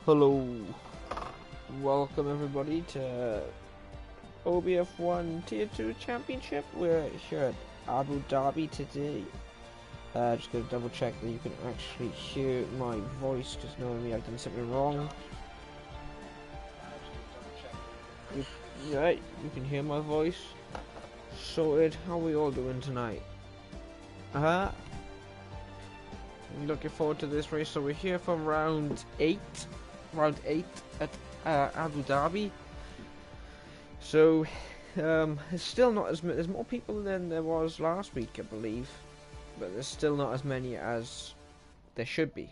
Hello, welcome everybody to OBF1 Tier 2 Championship. We're here at Abu Dhabi today. Just gonna double check that you can actually hear my voice, because knowing me, I've done something wrong. Right, you can hear my voice. Sorted. How are we all doing tonight? Looking forward to this race. So we're here for round 8 at Abu Dhabi. So there's still not as many. There's more people than there was last week, I believe, but there's still not as many as there should be.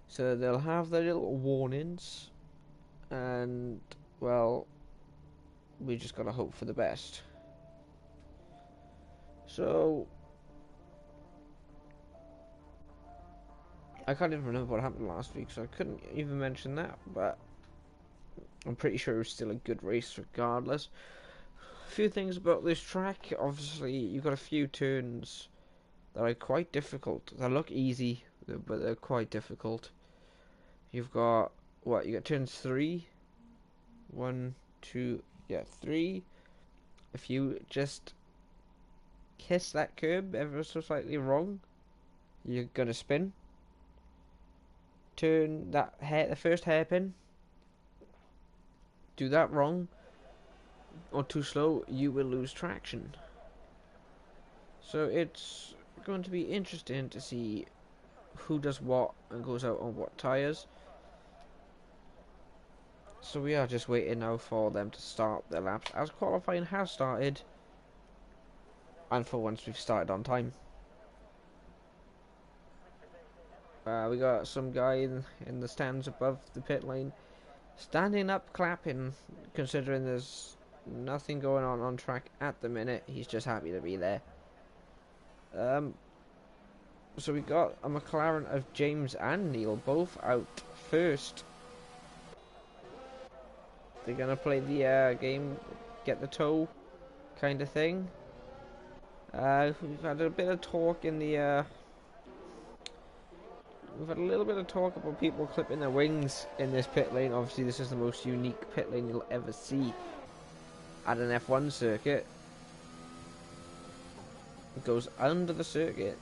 So they'll have their little warnings, and well, we just gotta hope for the best. So I can't even remember what happened last week, so I couldn't even mention that, but I'm pretty sure it was still a good race regardless. A few things about this track. Obviously, you've got a few turns that are quite difficult. They look easy, but they're quite difficult. You've got, what, you got turns 3? 1, 2, yeah, 3. If you just kiss that curb ever so slightly wrong, you're gonna spin. Turn that the first hairpin, do that wrong or too slow, you will lose traction. So it's going to be interesting to see who does what and goes out on what tyres. So we are just waiting now for them to start their laps, as qualifying has started, and for once we've started on time. We got some guy in the stands above the pit lane, standing up clapping, considering there's nothing going on track at the minute. He's just happy to be there. So we got a McLaren of James and Neil both out first. They're gonna play the game, get the tow kind of thing. We've had a bit of talk in the we've had a little bit of talk about people clipping their wings in this pit lane. Obviously, this is the most unique pit lane you'll ever see at an F1 circuit. It goes under the circuit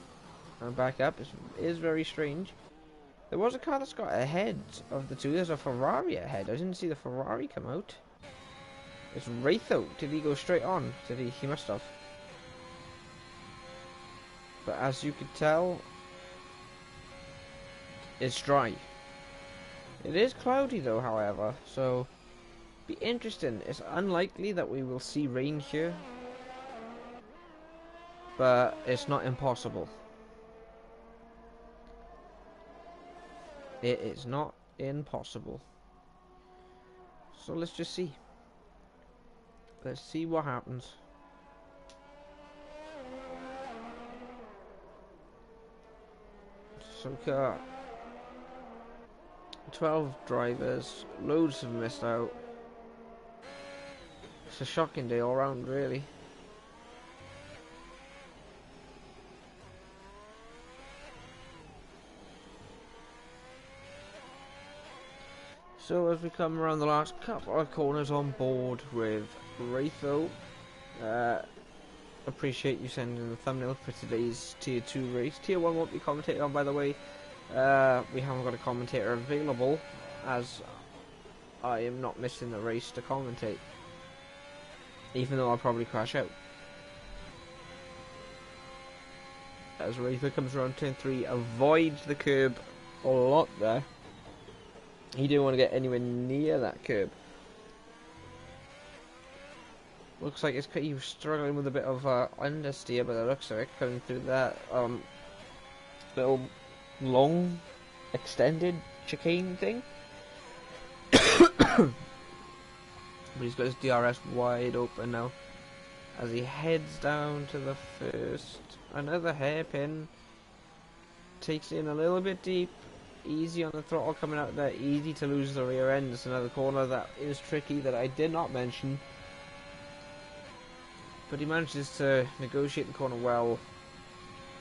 and back up. It is very strange. There was a car that's got ahead of the two. There's a Ferrari ahead. I didn't see the Ferrari come out. It's Wraitho. Did he go straight on? Did he? He must have. But as you could tell, it's dry. It is cloudy though, however, so be interesting. It's unlikely that we will see rain here, but it's not impossible. It is not impossible. So let's just see. Let's see what happens. So 12 drivers, loads have missed out. It's a shocking day all round, really. So as we come around the last couple of corners on board with Wraitho, appreciate you sending the thumbnail for today's Tier 2 race. Tier 1 won't be commentated on, by the way. We haven't got a commentator available, as I am not missing the race to commentate, even though I'll probably crash out. As Wraitho comes around turn 3, avoids the curb a lot there. He didn't want to get anywhere near that curb. Looks like he was struggling with a bit of understeer, but it looks like coming through that little long extended chicane thing. But he's got his DRS wide open now as he heads down to the first. Another hairpin. Takes in a little bit deep. Easy on the throttle coming out there. Easy to lose the rear end. It's another corner that is tricky that I did not mention. But he manages to negotiate the corner well.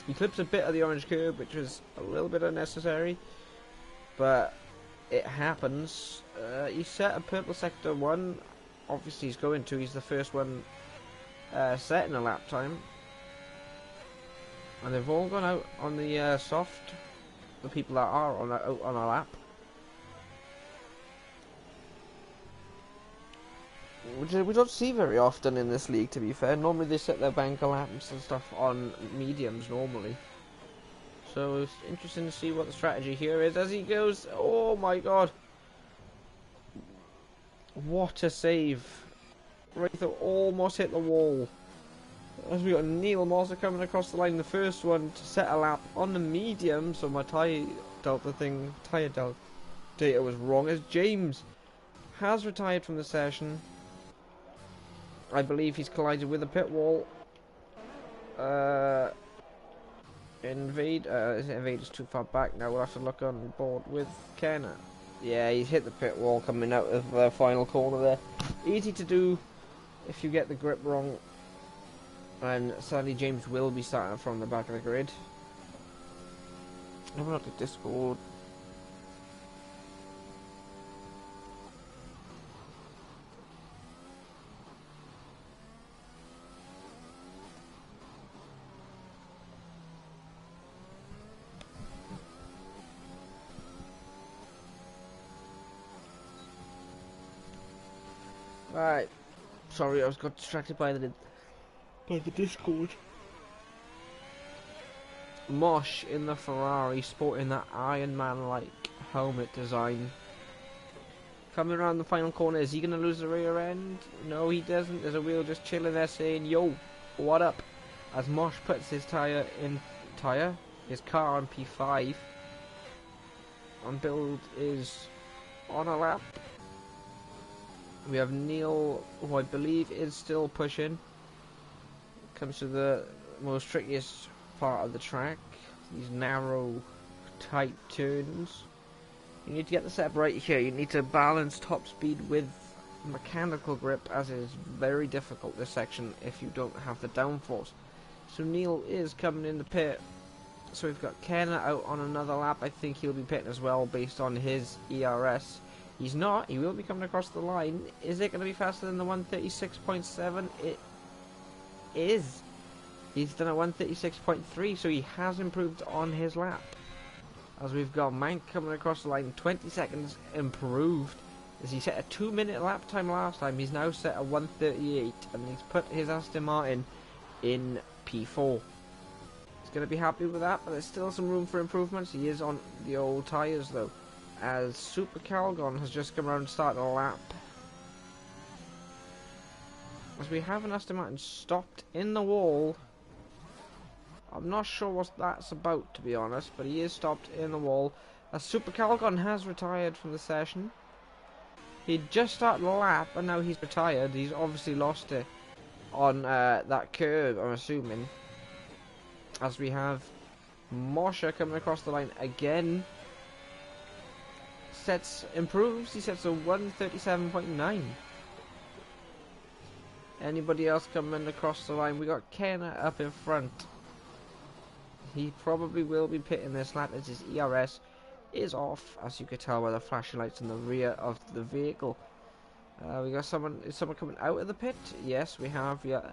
He clips a bit of the orange curb, which was a little bit unnecessary, but it happens. He set a purple sector 1. Obviously he's going to. He's the first one set in a lap time. And they've all gone out on the soft. The people that are on a lap. Which we don't see very often in this league, to be fair. Normally they set their banker laps and stuff on mediums normally. So it's interesting to see what the strategy here is as he goes. Oh my god. What a save. Wraitho almost hit the wall. As we got Neil Moser coming across the line, the first one to set a lap on the medium, so my tyre delta data was wrong, as James has retired from the session. I believe he's collided with a pit wall. Invade is too far back now. We'll have to look on board with Kenna. Yeah, he's hit the pit wall coming out of the final corner there. Easy to do if you get the grip wrong. And sadly James will be starting from the back of the grid. Have a look at Discord. Right. Sorry, I got distracted by the Discord. Mosh in the Ferrari, sporting that Iron Man-like helmet design. Coming around the final corner, is he going to lose the rear end? No, he doesn't. There's a wheel just chilling there saying, yo, what up? As Mosh puts his car on P5. And build is on a lap. We have Neil, who I believe is still pushing. Comes to the most trickiest part of the track. These narrow, tight turns. You need to get the setup right here. You need to balance top speed with mechanical grip, as it is very difficult this section if you don't have the downforce. So Neil is coming in the pit. So we've got Kenna out on another lap. I think he'll be pitting as well based on his ERS. He's not. He will be coming across the line. Is it going to be faster than the 136.7? It is. He's done a 136.3, so he has improved on his lap. As we've got Mank coming across the line, 20 seconds improved. As he set a 2-minute lap time last time, he's now set a 1:38, and he's put his Aston Martin in P4. He's going to be happy with that, but there's still some room for improvements. He is on the old tyres though, as Super Calgon has just come around and started a lap. As we have an Aston Martin stopped in the wall. I'm not sure what that's about, to be honest, but he is stopped in the wall. As Super Calgon has retired from the session. He just started a lap, and now he's retired. He's obviously lost it on that curve, I'm assuming. As we have Moshe coming across the line again. Improves. He sets a 1:37.9. Anybody else coming across the line? We got Kenna up in front. He probably will be pitting this lap as his ERS is off, as you could tell by the flashing lights in the rear of the vehicle. We got someone. Is someone coming out of the pit? Yes, we have. Yeah,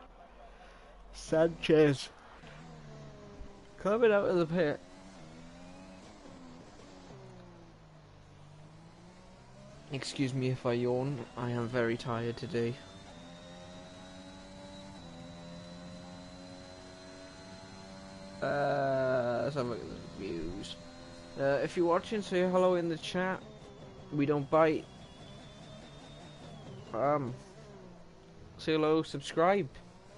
Sanchez coming out of the pit. Excuse me if I yawn. I am very tired today. Let's have a look at the views. If you're watching, say hello in the chat. We don't bite. Say hello, subscribe.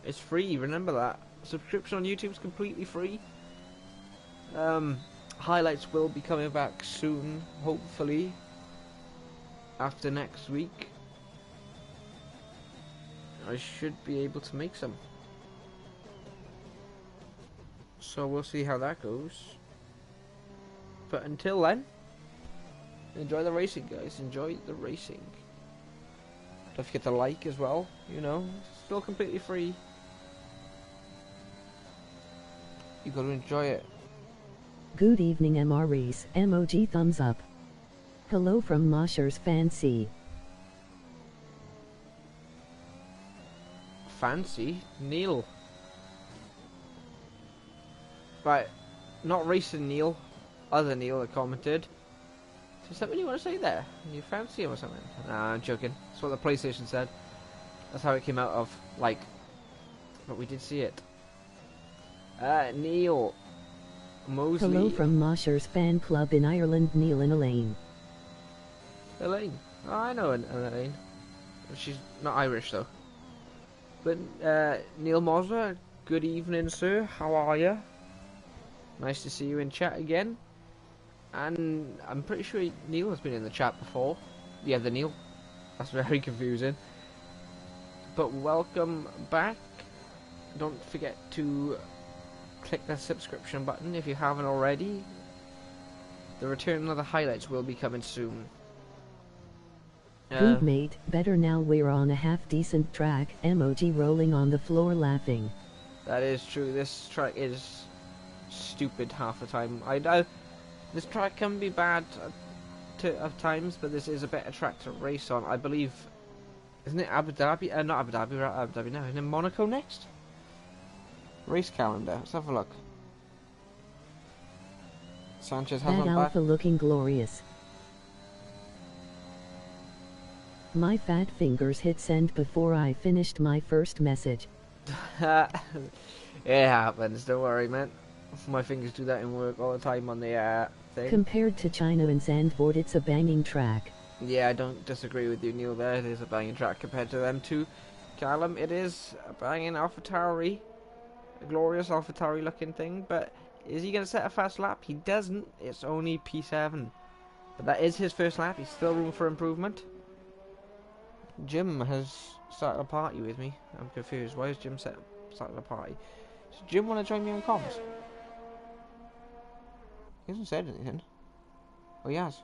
It's free, remember that. Subscription on YouTube is completely free. Highlights will be coming back soon, hopefully. After next week. I should be able to make some. So we'll see how that goes. But until then, enjoy the racing, guys. Enjoy the racing. Don't forget to like as well. You know, it's still completely free. You got to enjoy it. Good evening, MR-C-REES. MOG thumbs up. Hello from Mosher's Fancy. Fancy? Neil. Right, not racing Neil, other Neil that commented. Is that what you want to say there? You fancy him or something? Nah, I'm joking. That's what the PlayStation said. That's how it came out of, like, but we did see it. Neil Mosley. Hello from Mosher's Fan Club in Ireland, Neil and Elaine. Elaine? Oh, I know Elaine. She's not Irish though. But, Neil Mosley, good evening, sir. How are you? Nice to see you in chat again. And I'm pretty sure Neil has been in the chat before. Yeah, the Neil. That's very confusing. But welcome back. Don't forget to click that subscription button if you haven't already. The return of the highlights will be coming soon. Good mate, better now we're on a half-decent track. MOG rolling on the floor laughing. That is true. This track is stupid half the time. This track can be bad at times, but this is a better track to race on. I believe, isn't it Abu Dhabi? Not Abu Dhabi, we're at Abu Dhabi now. Isn't it Monaco next? Race calendar. Let's have a look. Sanchez has That one alpha back. looking glorious. My fat fingers hit send before I finished my first message. It happens. Don't worry, man. My fingers do that in work all the time on the thing. Compared to China and Zandvoort, it's a banging track. Yeah, I don't disagree with you, Neil. There, it is a banging track compared to them two. Callum, it is a banging AlphaTauri, a glorious AlphaTauri looking thing. But is he going to set a fast lap? He doesn't. It's only P7, but that is his first lap. He's still room for improvement. Jim has started a party with me. I'm confused. Why has Jim started a party? Does Jim want to join me on comms? He hasn't said anything. Oh, he has.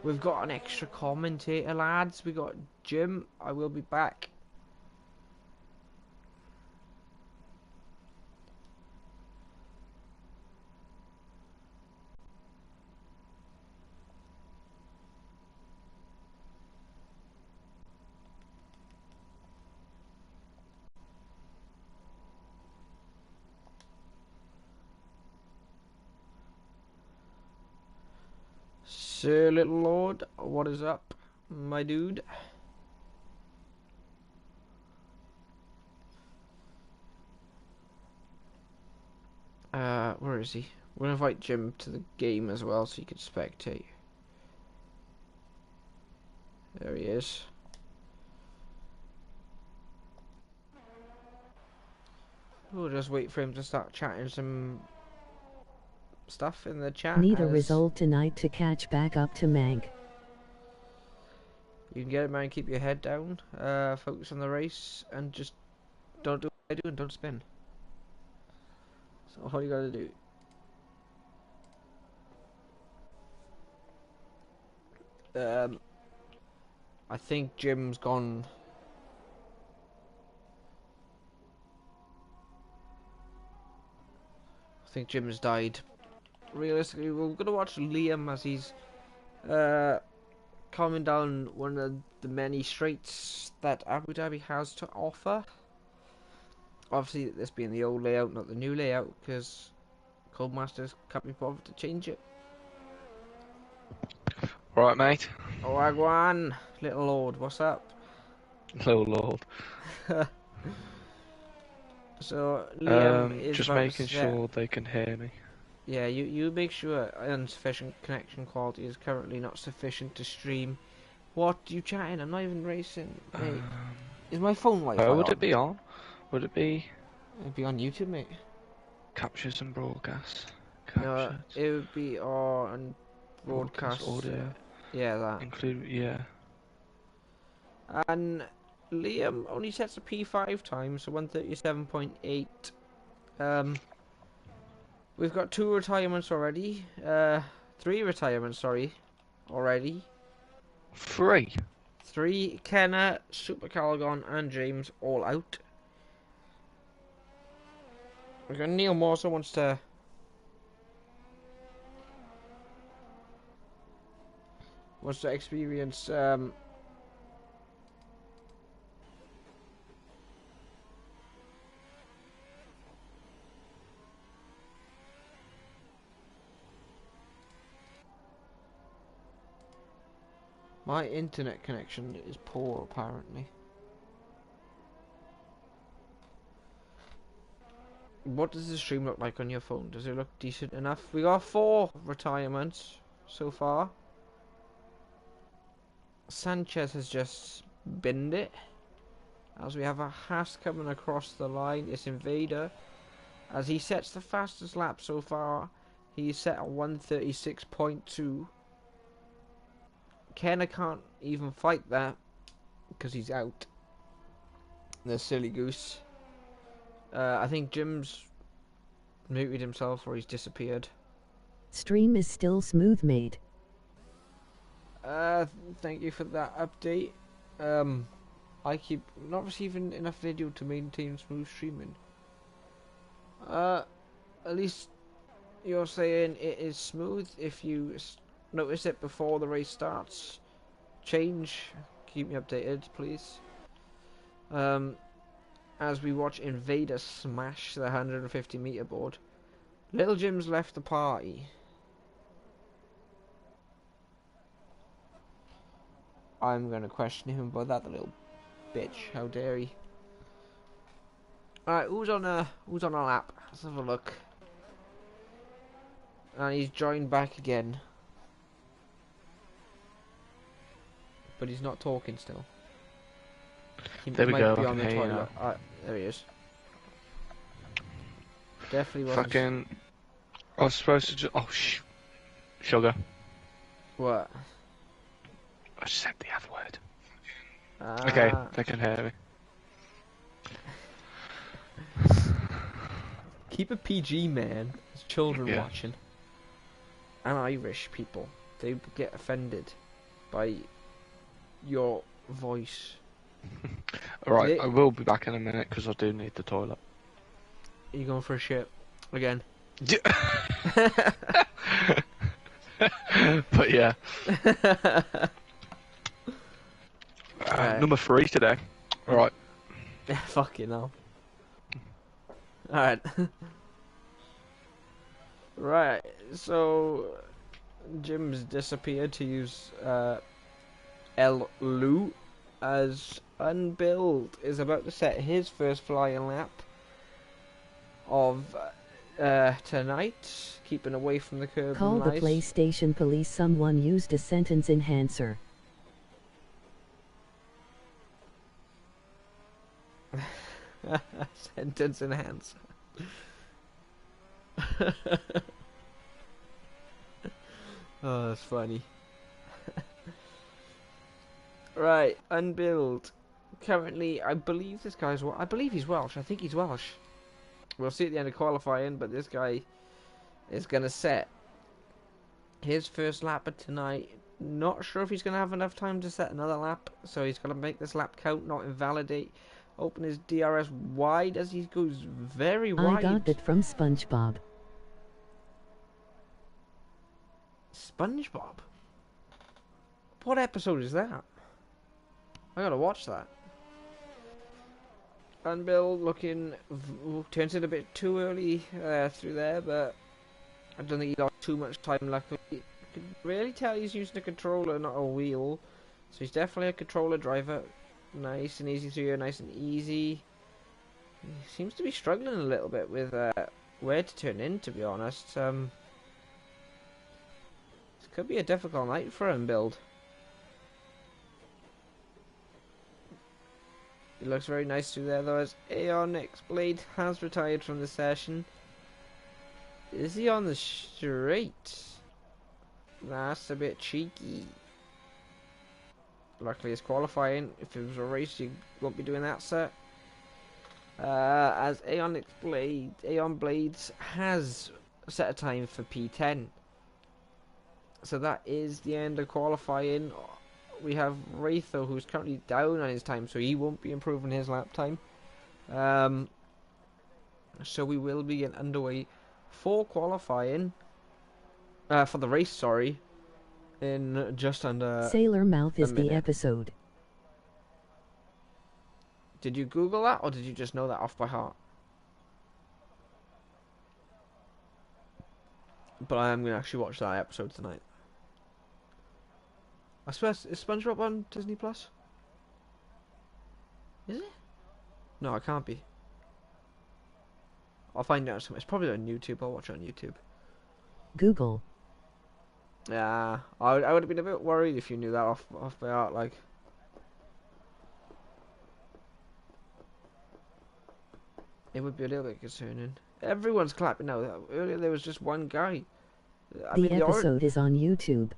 We've got an extra commentator, lads. We got Jim. I will be back. Sir Little Lord, what is up, my dude? Where is he? We'll invite Jim to the game as well so he can spectate. There he is. We'll just wait for him to start chatting some stuff in the chat. Need a result tonight to catch back up to Mank. You can get it, man. Keep your head down. Focus on the race and just don't do what I do and don't spin. That's all you gotta do. I think Jim's gone. I think Jim has died. Realistically, we're gonna watch Liam as he's calming down one of the many straights that Abu Dhabi has to offer. Obviously, this being the old layout, not the new layout, because Codemasters can't be bothered to change it. Right, mate. Oh, Agwan, Little Lord, what's up? Little Lord. So, Liam is just making sure they can hear me. Yeah, you make sure insufficient connection quality is currently not sufficient to stream. What are you chatting? I'm not even racing. Mate. Is my phone Wi-Fi on? Would it be on? Would it be? It'd be on YouTube, mate. Captures and broadcasts. No, it would be on broadcast audio. Yeah, that. Include, yeah. And Liam only sets a P5 time, so 137.8. We've got 2 retirements already. 3 retirements, sorry, already. 3. 3. Kenna, Super Calagon, and James all out. We've got Neil Morse wants to experience my internet connection is poor apparently. What does the stream look like on your phone? Does it look decent enough? We got 4 retirements so far. Sanchez has just binned it. As we have a Haas coming across the line, it's Invader. As he sets the fastest lap so far, he's set at 136.2. Kenna can't even fight that because he's out. The silly goose. I think Jim's muted himself or he's disappeared. Stream is still smooth, mate. Thank you for that update. I keep not receiving enough video to maintain smooth streaming. At least you're saying it is smooth. If you notice it before the race starts, keep me updated, please. As we watch Invader smash the 150-meter board. Little Jim's left the party. I'm gonna question him about that, the little bitch. How dare he? Alright, who's on a lap? Let's have a look. And he's joined back again. But he's not talking still. He There we might go. be on the Hey, toilet. There he is. Definitely wasn't. Fucking. I was supposed to just. Oh, sugar. What? I just said the other word. Okay, they can hear me. Keep it PG, man. There's children Yeah. watching. And Irish people. They get offended by your voice. Alright, I will be back in a minute because I do need the toilet. Are you going for a shit? Again? But yeah. Number 3 today. Alright. Fucking hell. Alright. Right, so Jim's disappeared to use El Lu as Unbuild is about to set his first flying lap of tonight, keeping away from the curb. Call the PlayStation police. Someone used a sentence enhancer. Sentence enhancer. Oh, that's funny. Right, Unbuild. Currently, I believe this guy's... I believe he's Welsh. I think he's Welsh. We'll see at the end of qualifying, but this guy is going to set his first lap of tonight. Not sure if he's going to have enough time to set another lap, so he's going to make this lap count, not invalidate. Open his DRS wide as he goes very wide. I got that from SpongeBob. SpongeBob? What episode is that? I gotta watch that. Unbuild looking... turns it a bit too early through there, but I don't think he lost too much time, luckily. You can really tell he's using a controller, not a wheel. So he's definitely a controller driver. Nice and easy through here, nice and easy. He seems to be struggling a little bit with where to turn in, to be honest. This could be a difficult night for Unbuild. It looks very nice through there, though, as Aeonix Blade has retired from the session. Is he on the straight? That's a bit cheeky. Luckily, it's qualifying. If it was a race, you won't be doing that, sir. As Aeon Blades has set a time for P10. So that is the end of qualifying. We have Wraitho, who's currently down on his time, so he won't be improving his lap time. So we will be getting underway for qualifying. For the race, sorry. In just under Sailor Mouth is the episode. Did you Google that, or did you just know that off by heart? But I am going to actually watch that episode tonight. I swear, is SpongeBob on Disney Plus? Is it? No, it can't be. I'll find out somewhere. It's probably on YouTube. I'll watch it on YouTube. Google. Yeah, I would have been a bit worried if you knew that off by heart, like. It would be a little bit concerning. Everyone's clapping now. Earlier there was just one guy. The episode is on YouTube.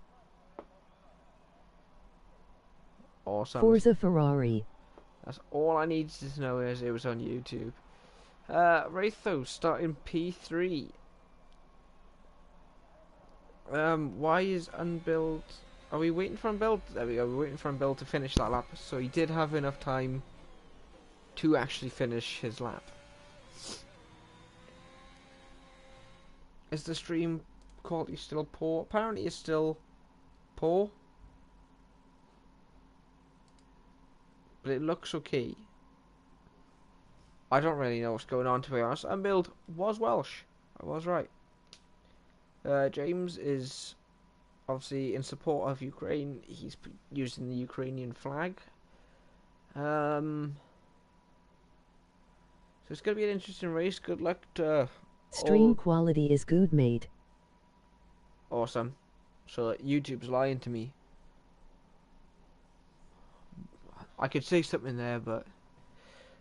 Awesome. Forza Ferrari. That's all I needed to know is it was on YouTube. Wraitho starting P3. Why is Unbuild... Are we waiting for Unbuild? There we go, we're waiting for Unbuild to finish that lap. So he did have enough time to actually finish his lap. Is the stream quality still poor? Apparently it's still poor. But it looks okay. I don't really know what's going on, to be honest. Unbuild was Welsh. I was right. James is obviously in support of Ukraine. He's using the Ukrainian flag. So it's going to be an interesting race. Good luck to Stream quality is good, mate. Awesome. So YouTube's lying to me. I could say something there, but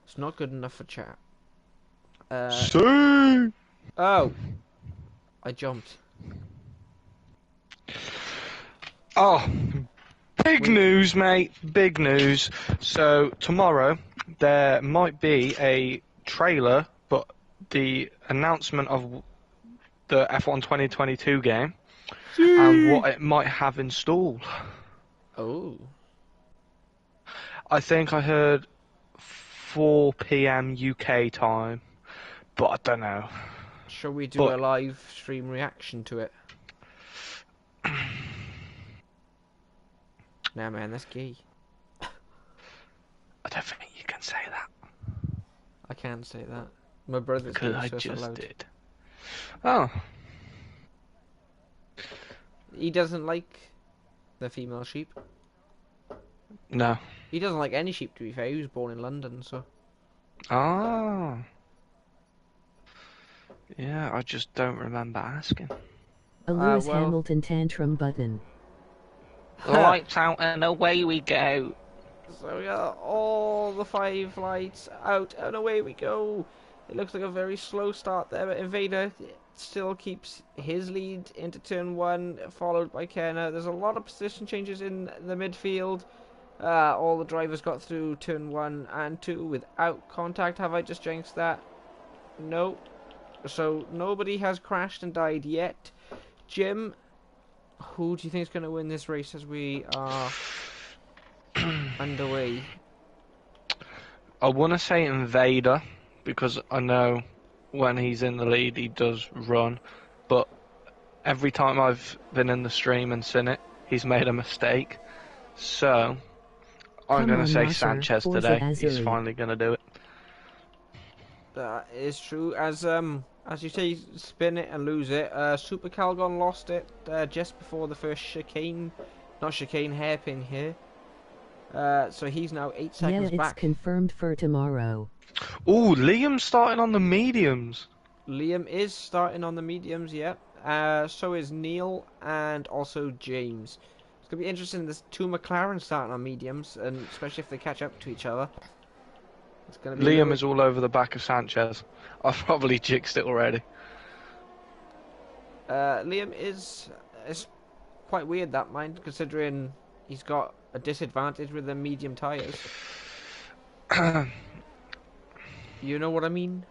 it's not good enough for chat. Oh! I jumped. Oh, big news, mate. Big news. So, tomorrow, there might be a trailer, but the announcement of the F1 2022 game and what it might have installed. Oh. I think I heard 4 PM UK time, but I don't know. Shall we do a live stream reaction to it? Nah, man, that's gay. I don't think you can say that. I can't say that. My brother's Because gay, I so it's just allowed. did. Oh. he doesn't like the female sheep. No. He doesn't like any sheep, to be fair. He was born in London, so. Ah. Yeah, I just don't remember asking. A Lewis well- Hamilton tantrum button. Lights out and away we go. So we got all the 5 lights out and away we go. It looks like a very slow start there, but Invader still keeps his lead into turn 1, followed by Kenner. There's a lot of position changes in the midfield. All the drivers got through turn 1 and 2 without contact. Have I just jinxed that? No. So nobody has crashed and died yet. Jim, who do you think is going to win this race as we are underway? I want to say Invader, because I know when he's in the lead he does run, but every time I've been in the stream and seen it, he's made a mistake. So I'm going to say Mosher, Sanchez Forza today. He's Azuri. finally going to do it. That is true. As you say, spin it and lose it. Super Calgon lost it just before the first chicane, not chicane, hairpin here. So he's now 8 Yeah, seconds it's back. confirmed for tomorrow. Oh, Liam's starting on the mediums. Liam is starting on the mediums, yeah. So is Neil and also James. It's gonna be interesting. There's 2 McLarens starting on mediums, and especially if they catch up to each other. It's gonna be Liam is all over the back of Sanchez. I've probably jinxed it already. Liam is quite weird, that mind, considering he's got a disadvantage with the medium tyres. You know what I mean?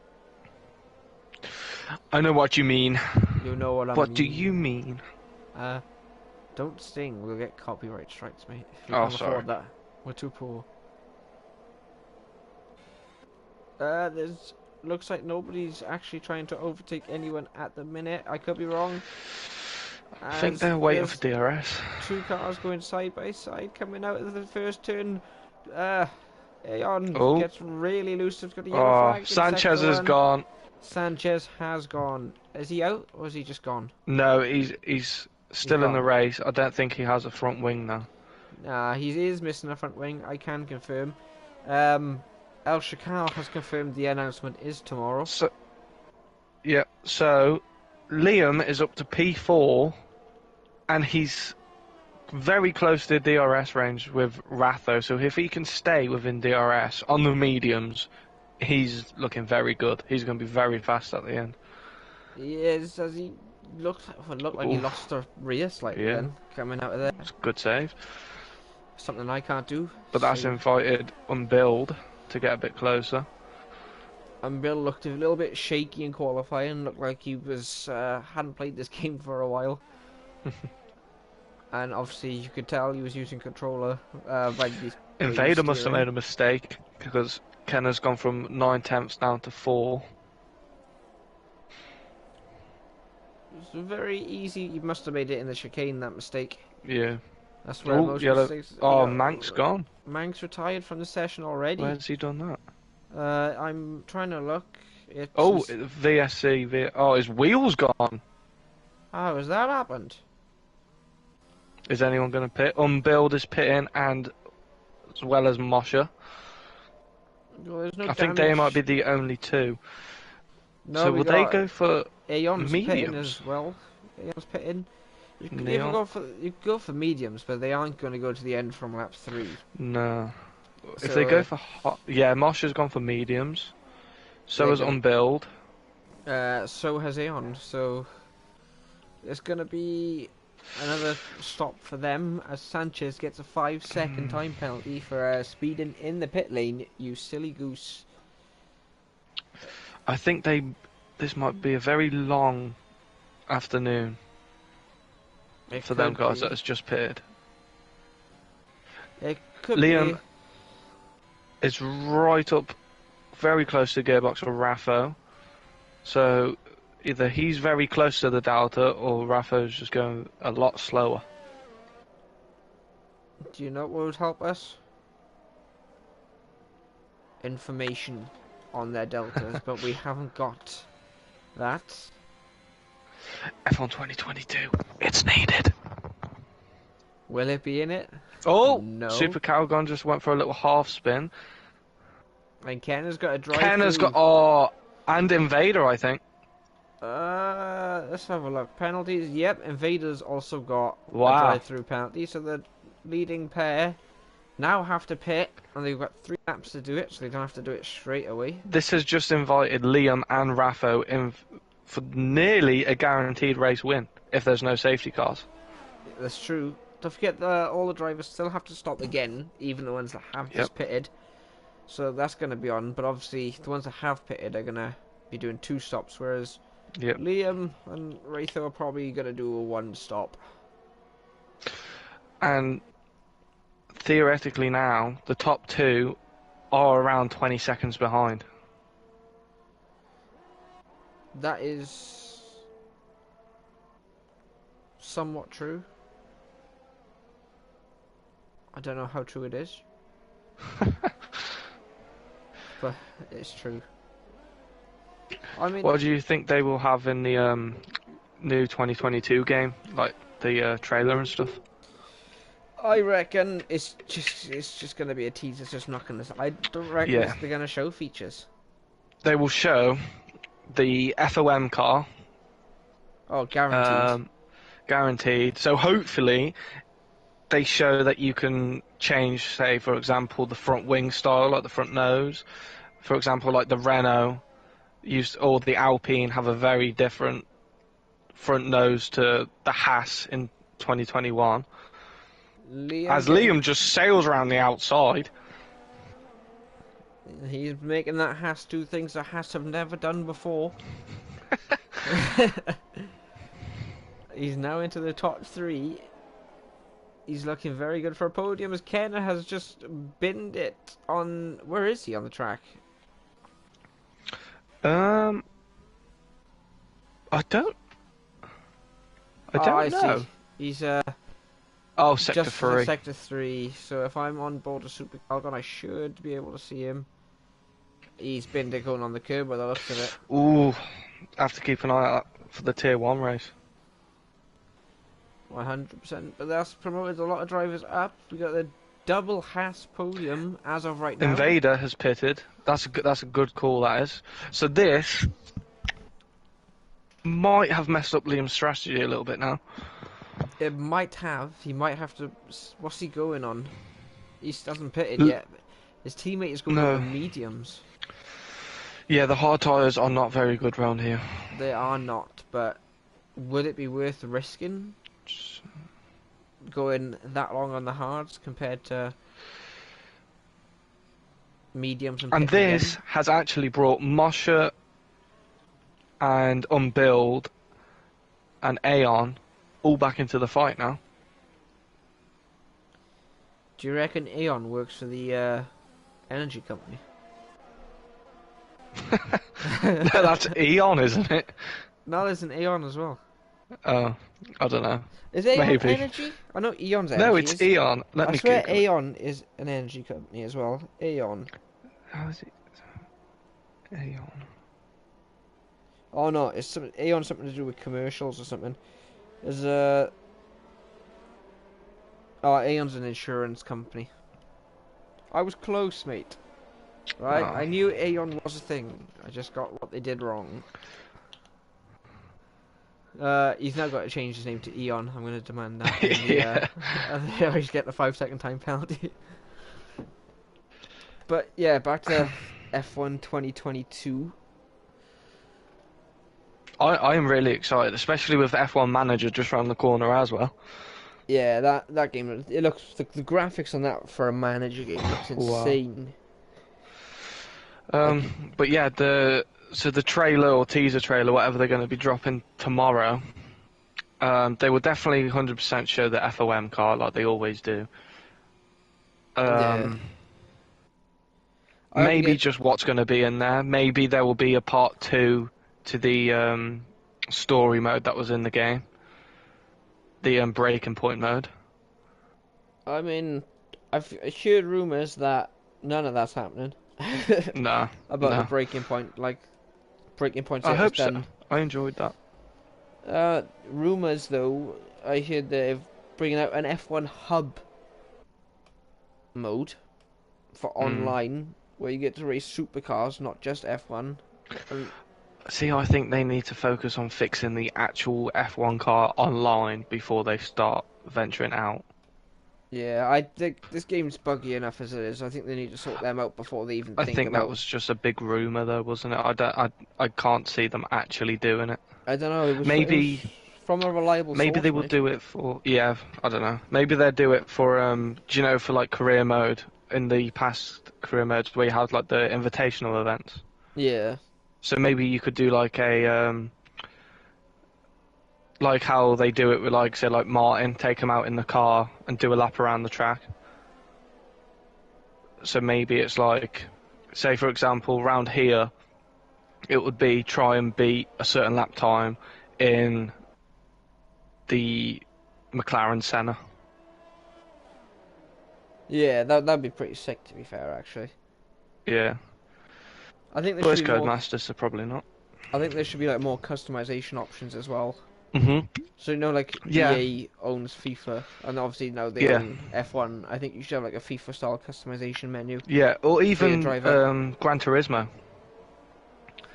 I know what you mean. You know what I mean. What do you mean? Don't sing. We'll get copyright strikes, mate. We Oh, can't sorry. afford that. We're too poor. There's looks like nobody's actually trying to overtake anyone at the minute. I could be wrong. I think As they're waiting there's for DRS. 2 cars going side by side coming out of the first turn. Aeon Oh. gets really loose. It's got a yellow Oh, flag. in Sanchez sector is 1. gone. Sanchez has gone. Is he out or is he just gone? No, he's still in the gone. race. I don't think he has a front wing now. Nah, he is missing a front wing. I can confirm. El Shakal has confirmed the announcement is tomorrow. So, yeah. So, Liam is up to P4, and he's very close to DRS range with Ratho. So if he can stay within DRS on the mediums, he's looking very good. He's going to be very fast at the end. He is, as he looked like he Oof. lost a race slightly Yeah. then, coming out of there. It's a good save. Something I can't do. But that's So- invited Unbuild to get a bit closer. And Bill looked a little bit shaky in qualifying. Looked like he was hadn't played this game for a while. And obviously, you could tell he was using controller by the Invader must have steering. made a mistake because Kenner's gone from 9/10 down to 4. It's very easy. You must have made it in the chicane, that mistake. Yeah. That's where Oh, most yellow. mistakes. Oh, Yeah, Mank's gone. Mank's retired from the session already. Where's he done that? I'm trying to look. It's Oh, VSC. Oh, his wheel's gone. how has that happened? Is anyone going to pit? Unbuild is pitting, and as well as Mosher. Well, there's no I think they damage. might be the only 2. No, So we will they got go for Aeon's pitting mediums? as well. Aeon's pitting. You can Neon? even go for mediums, but they aren't going to go to the end from lap 3. No. If So, they go for hot, yeah, Mosher's gone for mediums. So They has don't- Unbuild. So has Aeon. So it's going to be another stop for them as Sanchez gets a 5-second time penalty for speeding in the pit lane. You silly goose. I think this might be a very long afternoon It for them could guys be. that has just pitted. It could Liam be. is right up, very close to gearbox for Raffo. So either he's very close to the Delta or Raffo's just going a lot slower. Do you know what would help us? Information on their deltas, but we haven't got that. F1 2022, it's needed. Will it be in it? Oh, No. Super Calgon just went for a little half spin. And Ken has got a drive Ken has through. got and Invader, I think. Let's have a look. Penalties. Yep, Invaders also got a Wow. drive-through penalty. So the leading pair now have to pit, and they've got 3 laps to do it, so they don't have to do it straight away. This has just invited Liam and Raffo in for nearly a guaranteed race win if there's no safety cars. That's true. Don't forget that all the drivers still have to stop again, even the ones that have just pitted. So that's going to be on, but obviously the ones that have pitted are going to be doing 2 stops, whereas Liam and Ratho are probably going to do a 1 stop. And theoretically now, the top 2 are around 20 seconds behind. That is somewhat true. I don't know how true it is. But it's true. I mean, what do you think they will have in the new 2022 game, like the trailer and stuff? I reckon it's just going to be a teaser. It's just not going to. I don't reckon they're going to show features. They will show the FOM car. Oh, guaranteed. Guaranteed. So hopefully they show that you can change, say, for example, the front wing style, like the front nose. For example, like the Renault or the Alpine have a very different front nose to the Haas in 2021. Liam just sails around the outside. He's making that Haas do things that Haas have never done before. He's now into the top 3. He's looking very good for a podium as Ken has just binned it on... Where is he on the track? I don't know. See. He's sector just 3. Sector 3. So if I'm on board a Super Calgon, I should be able to see him. He's binned it going on the curb by the looks of it. Ooh, I have to keep an eye out for the Tier 1 race. 100%, but that's promoted a lot of drivers up. We got the double Haas podium as of right now. Invader has pitted. That's a good call, that is. So this might have messed up Liam's strategy a little bit now. It might have. He might have to. What's he going on? He hasn't pitted yet. His teammate is going on the mediums. Yeah, the hard tyres are not very good round here. They are not, but would it be worth risking going that long on the hards compared to mediums and this has actually brought Mosher and Unbuild and Aeon all back into the fight now. Do you reckon Aeon works for the energy company? No, that's Eon, isn't it? No, there's an Aeon as well. Oh, I don't know. Is Aeon Maybe. energy? I know Eon's energy. No, it's Eon. I swear Aeon is an energy company as well. Aeon. How is it? Aeon. Oh no, it's Aeon something to do with commercials or something. There's Aeon's an insurance company. I was close, mate. Right, I knew Aeon was a thing. I just got what they did wrong. He's now got to change his name to Eon. I'm going to demand that. He's getting a 5-second time penalty. But yeah, back to F1 2022. I am really excited, especially with F1 Manager just around the corner as well. Yeah, that game, it looks, the graphics on that for a manager game looks insane. But yeah, the trailer or teaser trailer, whatever they're going to be dropping tomorrow, they will definitely 100% show the FOM car like they always do. Maybe just what's going to be in there. Maybe there will be a part 2 to the story mode that was in the game. The breaking point mode. I mean, I've heard rumours that none of that's happening. No. About the breaking point, like breaking points. I hope so. I enjoyed that. Rumours though, I heard they've bringing out an F1 hub mode for online, where you get to race supercars, not just F1. See, I think they need to focus on fixing the actual F1 car online before they start venturing out. Yeah, I think this game's buggy enough as it is. I think they need to sort them out before they even I think think about... that was just a big rumor, though, wasn't it? I can't see them actually doing it. I don't know. It was Maybe from a reliable maybe source, they will mate. do it for I don't know. Maybe they'll do it for do you know, for like career mode in the past career modes where you had like the invitational events. Yeah. So maybe you could do like a like how they do it with, like, say, like Martin, take him out in the car and do a lap around the track. So maybe it's like, say for example, round here, it would be try and beat a certain lap time in the McLaren Senna. Yeah, that'd be pretty sick, to be fair, actually. Yeah. I think there But it's should be more... Codemasters, so probably not. I think there should be like more customization options as well. Mm-hmm. So, you know, like Yeah. EA owns FIFA, and obviously now they own F1. I think you should have like a FIFA-style customization menu. Yeah, or even driver. Gran Turismo.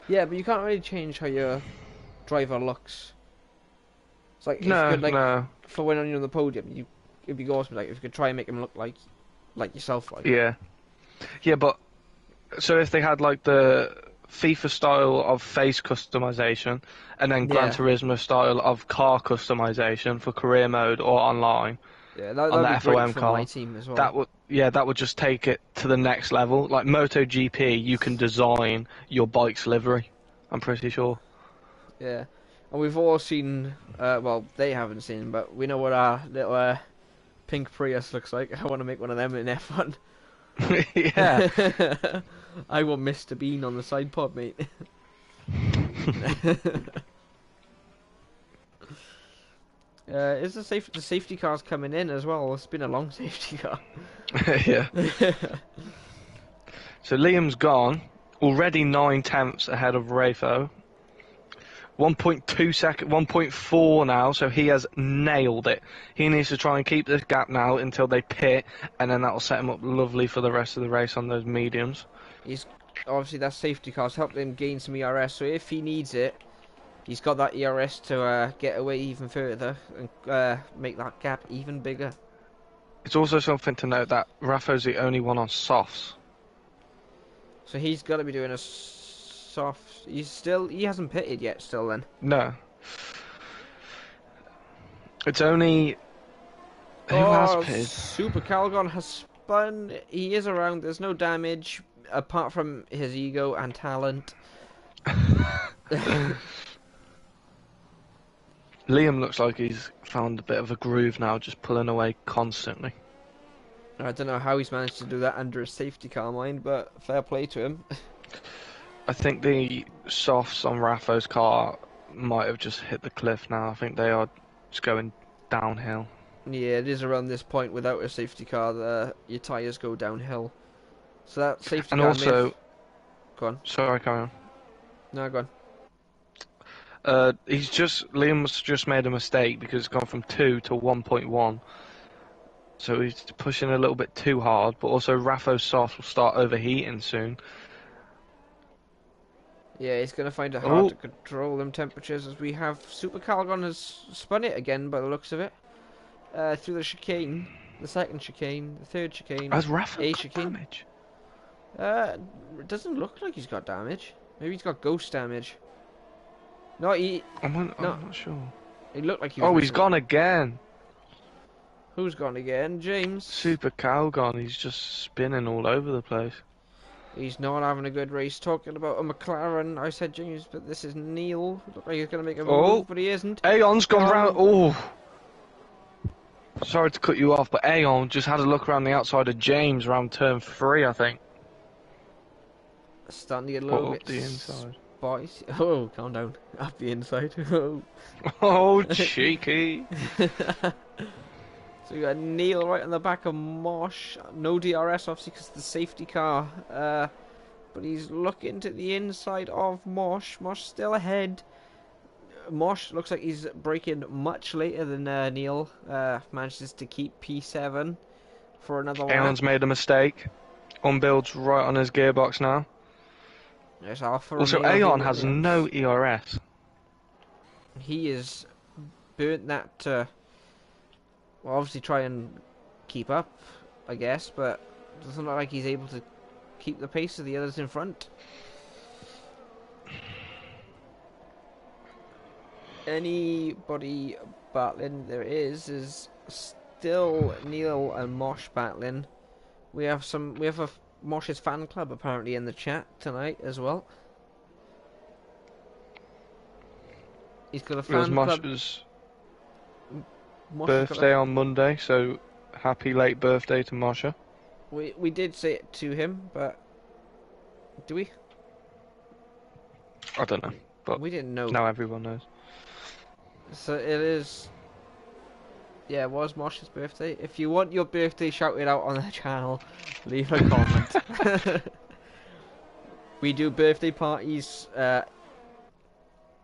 Yeah, but you can't really change how your driver looks. It's like if No, you could, like, no. for when you're on the podium, it'd be awesome. Like if you could try and make him look like yourself, like. Yeah. Yeah, but so if they had like the FIFA style of face customization and then Gran Turismo style of car customization for career mode or online, yeah, on that'd the be great FOM for car, my team as well. that would just take it to the next level. Like MotoGP, you can design your bike's livery, I'm pretty sure. Yeah, and we've all seen. Well, they haven't seen, but we know what our little pink Prius looks like. I want to make one of them in F1. Yeah. I want Mr. Bean on the side pod, mate. Is the safety car's coming in as well? It's been a long safety car. Yeah. So Liam's gone, already 9/10 ahead of Rafo. 1.2 second, 1.4 now, so he has nailed it. He needs to try and keep this gap now until they pit, and then that'll set him up lovely for the rest of the race on those mediums. He's obviously, that safety car's helped him gain some ERS, so if he needs it, he's got that ERS to get away even further and make that gap even bigger. It's also something to note that Rafo's the only one on softs. So he's got to be doing a soft. He hasn't pitted yet. Still, then. No. It's only. Who has pitted? Super Calgon has spun. He is around. There's no damage apart from his ego and talent. Liam looks like he's found a bit of a groove now, just pulling away constantly. I don't know how he's managed to do that under a safety car, mind, but fair play to him. I think the softs on Rafo's car might have just hit the cliff now. I think they are just going downhill. Yeah, it is around this point without a safety car your tyres go downhill. So that safety and car also, go on. Sorry, carry on. No, go on. Liam's just made a mistake because it's gone from 2 to 1.1. So he's pushing a little bit too hard, but also Rafo's soft will start overheating soon. Yeah, he's going to find it hard to control them temperatures, as we have Super Calgon has spun it again by the looks of it. Through the chicane, the second chicane, the third chicane, Has Rafo got chicane. damage? It doesn't look like he's got damage. Maybe he's got ghost damage. No, I'm not sure. It looked like he was he's gone again. Who's gone again? James. Super Calgon, he's just spinning all over the place. He's not having a good race. Talking about a McLaren, I said James, but this is Neil. Looked like he's going to make a move, but he isn't. Aeon's gone round. Oh, sorry to cut you off, but Aeon just had a look around the outside of James around turn 3, I think. Starting to get a little bit up the inside. Spicy. Oh, calm down. Up the inside. Oh, oh, cheeky. So you got Neil right on the back of Mosh. No DRS, obviously, because the safety car. But he's looking to the inside of Mosh. Mosh still ahead. Mosh looks like he's braking much later than Neil. Manages to keep P7 for another lap. Aeon's made a mistake. Unbuild's right on his gearbox now. There's Alfa Also, Romeo Aeon V has Williams. no ERS. He is burnt that to, well, obviously try and keep up, I guess, but it doesn't look like he's able to keep the pace of the others in front. Anybody battling there is still Neil and Mosh battling. We have a Mosh's fan club apparently in the chat tonight as well. He's got a It was fan club. Mosh's Mosh has got birthday on Monday, so happy late birthday to Moshe. We did say it to him, but do we? I don't know, but We didn't know. now everyone knows. So it is. Yeah, it was Mosh's birthday. If you want your birthday shouted out on the channel, leave a comment. We do birthday parties,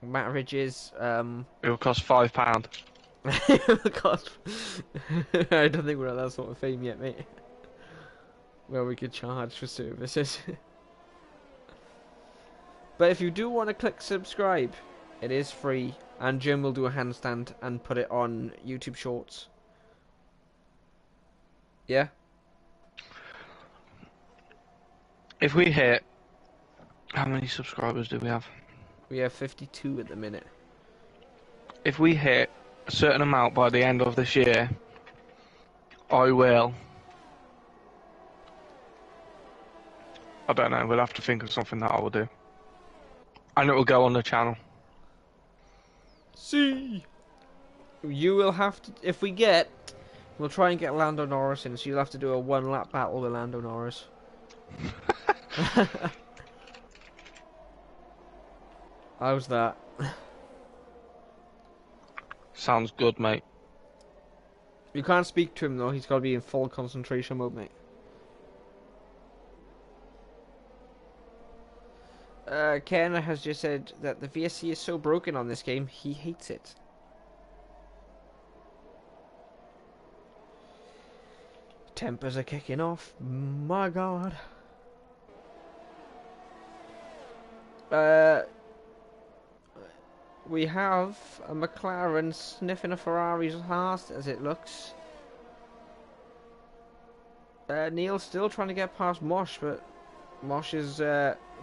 marriages. It will cost £5. God, I don't think we're at that sort of fame yet, mate. Where we could charge for services. But if you do want to click subscribe, it is free, and Jim will do a handstand and put it on YouTube Shorts. Yeah? If we hit... How many subscribers do we have? We have 52 at the minute. If we hit a certain amount by the end of this year, I will... I don't know, we'll have to think of something that I will do. And it will go on the channel. See? You will have to... If we get... We'll try and get Lando Norris in, so you'll have to do a one-lap battle with Lando Norris. How's that? Sounds good, mate. You can't speak to him, though. He's got to be in full concentration mode, mate. Ken has just said that the VSC is so broken on this game, he hates it. Tempers are kicking off. My God. We have a McLaren sniffing a Ferrari's ass, as it looks. Neil's still trying to get past Mosh, but Mosh is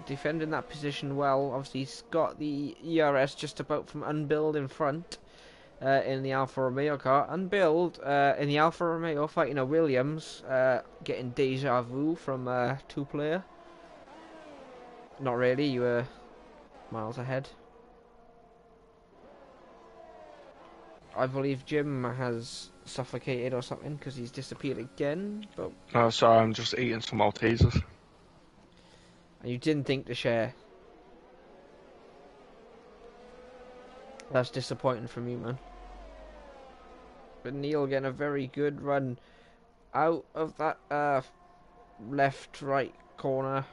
defending that position well. Obviously, he's got the ERS just about from Unbuild in front in the Alfa Romeo car. Unbuild in the Alfa Romeo fighting a Williams, getting deja vu from two-player. Not really, you were miles ahead. I believe Jim has suffocated or something because he's disappeared again. But Oh, sorry, I'm just eating some Maltesers. and you didn't think to share. That's disappointing from you, man. But Neil getting a very good run out of that left-right corner.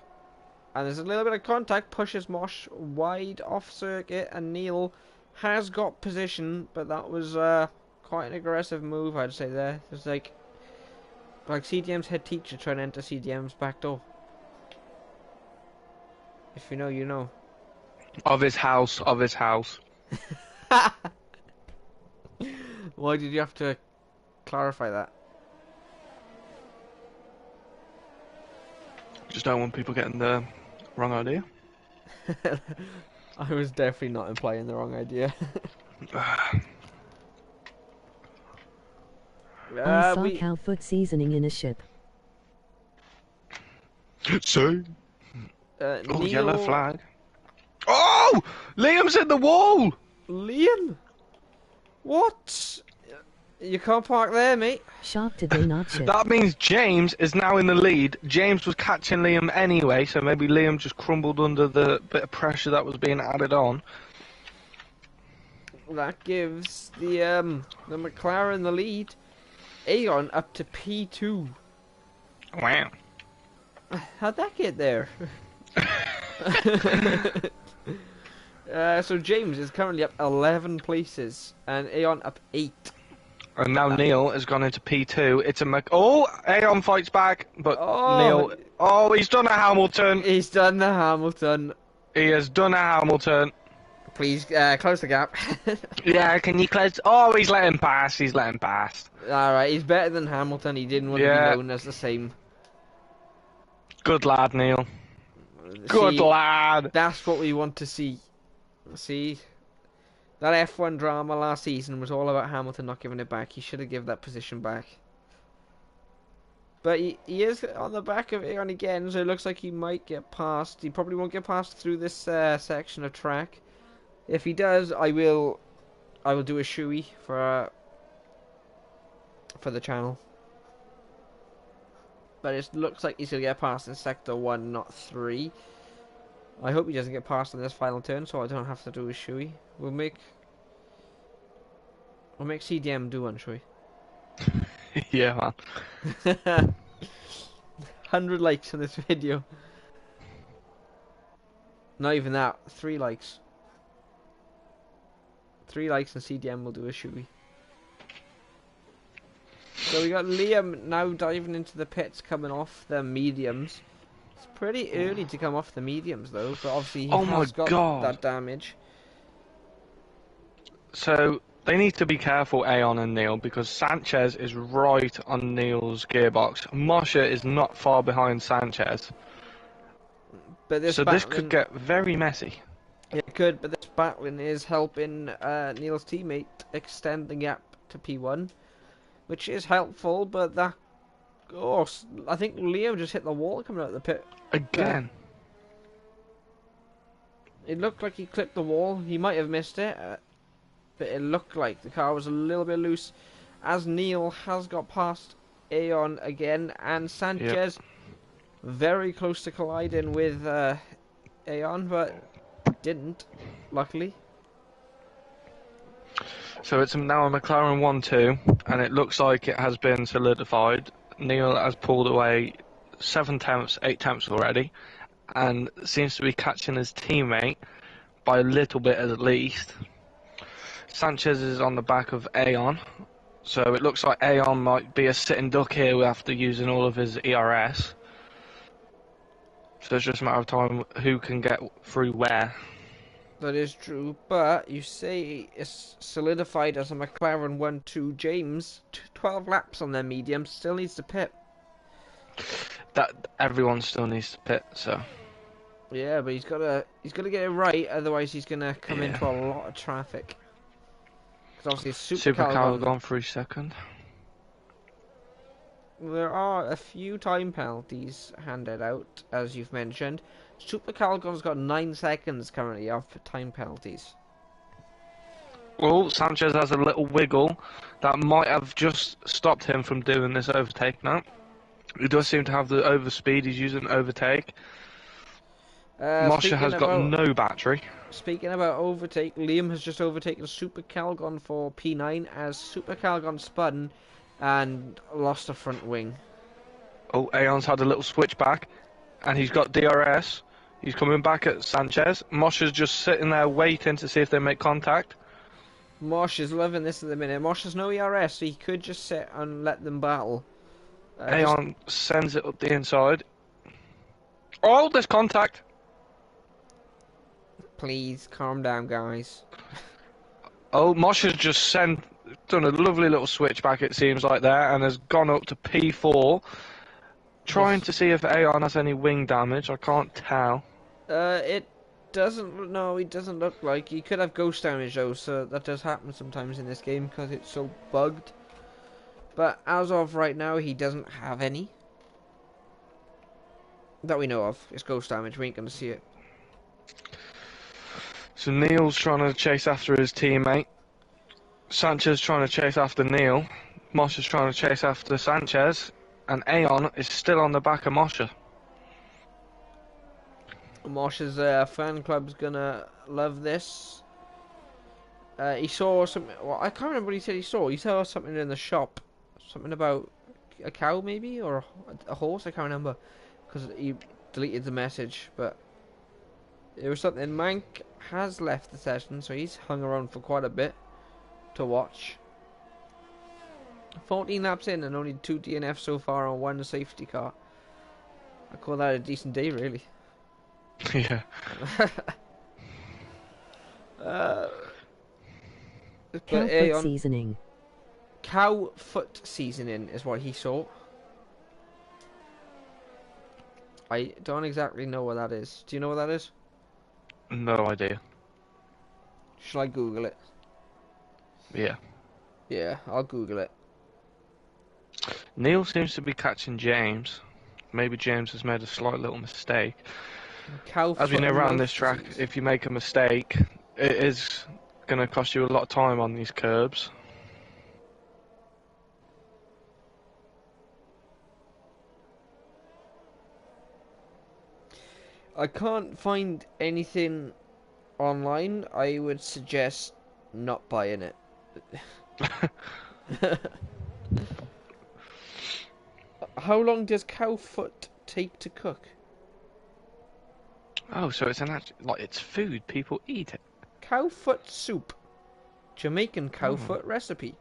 And there's a little bit of contact, pushes Mosh wide off circuit, and Neil has got position, but that was quite an aggressive move, I'd say there. It's like CDM's head teacher trying to enter CDM's back door. If you know, you know. Of his house, of his house. Why did you have to clarify that? Just don't want people getting the wrong idea. I was definitely not implying the wrong idea. I saw cow foot seasoning in a ship. So? Oh, Neil... yellow flag. Oh! Liam's in the wall! Liam? What? You can't park there, mate. Shocked did they not ship. That means James is now in the lead. James was catching Liam anyway, so maybe Liam just crumbled under the bit of pressure that was being added on. That gives the McLaren the lead. Aeon up to P2. Wow. How'd that get there? So James is currently up 11 places, and Aeon up 8. And now Neil has gone into P2. It's a Aeon fights back, but Oh, Neil. Oh, he's done a Hamilton. he's done the Hamilton. He has done a Hamilton. Please close the gap. Yeah, can you close? Oh, he's letting pass. He's letting pass. Alright, he's better than Hamilton. He didn't want to be known as the same. Good lad, Neil. Good lad. That's what we want to see. See? That F1 drama last season was all about Hamilton not giving it back. He should have given that position back. But he is on the back of Aeon again, so it looks like he might get past. He probably won't get past through this section of track. If he does, I will do a shoey for the channel. But it looks like he's gonna get past in sector 1, not 3. I hope he doesn't get past in this final turn, so I don't have to do a shoey. We'll make CDM do one, shall we? Yeah, man. 100 likes on this video. Not even that. 3 likes. 3 likes and CDM will do a shoey. So we got Liam now diving into the pits, coming off the mediums. It's pretty early to come off the mediums though, but obviously he has got that damage. So they need to be careful, Aeon and Neil, because Sanchez is right on Neil's gearbox. Moshe is not far behind Sanchez. But this could get very messy. It could, but this battling is helping Neil's teammate extend the gap to P1, which is helpful, but that... Oh, I think Leo just hit the wall coming out of the pit. Again. It looked like he clipped the wall. He might have missed it, but it looked like the car was a little bit loose, as Neil has got past Aeon again, and Sanchez very close to colliding with Aeon, but didn't, luckily. So it's now a McLaren 1-2, and it looks like it has been solidified. Neil has pulled away 7 tenths, 8 tenths already, and seems to be catching his teammate by a little bit at least. Sanchez is on the back of Aeon, so it looks like Aeon might be a sitting duck here after using all of his ERS. So it's just a matter of time who can get through where. That is true, but you say it's solidified as a McLaren 1-2. James, 12 laps on their medium, still needs to pit. That everyone still needs to pit, so. Yeah, but he's gotta get it right, otherwise he's gonna come into a lot of traffic. Because obviously Super Calgon through second. There are a few time penalties handed out, as you've mentioned. Super Calgon's got 9 seconds currently off time penalties. Well, Sanchez has a little wiggle that might have just stopped him from doing this overtake now. He does seem to have the overspeed, he's using overtake. Moshe has got no battery. Speaking about overtake, Liam has just overtaken Super Calgon for P9 as Super Calgon spun and lost a front wing. Oh, Aeon's had a little switch back, and he's got DRS. He's coming back at Sanchez. Moshe's just sitting there waiting to see if they make contact. Mosh is loving this at the minute. Mosh has no ERS, so he could just sit and let them battle. Aeon sends it up the inside. Oh, there's contact. Please, calm down, guys. Oh, Mosh has just done a lovely little switch back, it seems like there, and has gone up to P4. Trying to see if Aeon has any wing damage. I can't tell. It doesn't. No, it doesn't look like. He could have ghost damage though, so that does happen sometimes in this game because it's so bugged. But as of right now, he doesn't have any that we know of. It's ghost damage. We ain't gonna see it. So Neil's trying to chase after his teammate. Sanchez trying to chase after Neil. Moshe is trying to chase after Sanchez. And Aeon is still on the back of Moshe. Moshe's fan club's gonna love this. He saw something. Well, I can't remember what he said he saw. He saw something in the shop. Something about a cow, maybe? Or a horse? I can't remember. Because he deleted the message. But It was something. Mank has left the session, so he's hung around for quite a bit to watch. 14 laps in and only 2 DNFs so far on 1 safety car. I call that a decent day, really. Yeah. Cow foot seasoning. Cow foot seasoning is what he saw. I don't exactly know what that is. Do you know what that is? No idea. Shall I Google it? Yeah. Yeah, I'll Google it. Neil seems to be catching James. Maybe James has made a slight little mistake. As we know around this track, if you make a mistake, it is going to cost you a lot of time on these curbs. I can't find anything online. I would suggest not buying it. How long does cow foot take to cook? Oh, so it's it's food. People eat it. Cow foot soup. Jamaican cow foot recipe.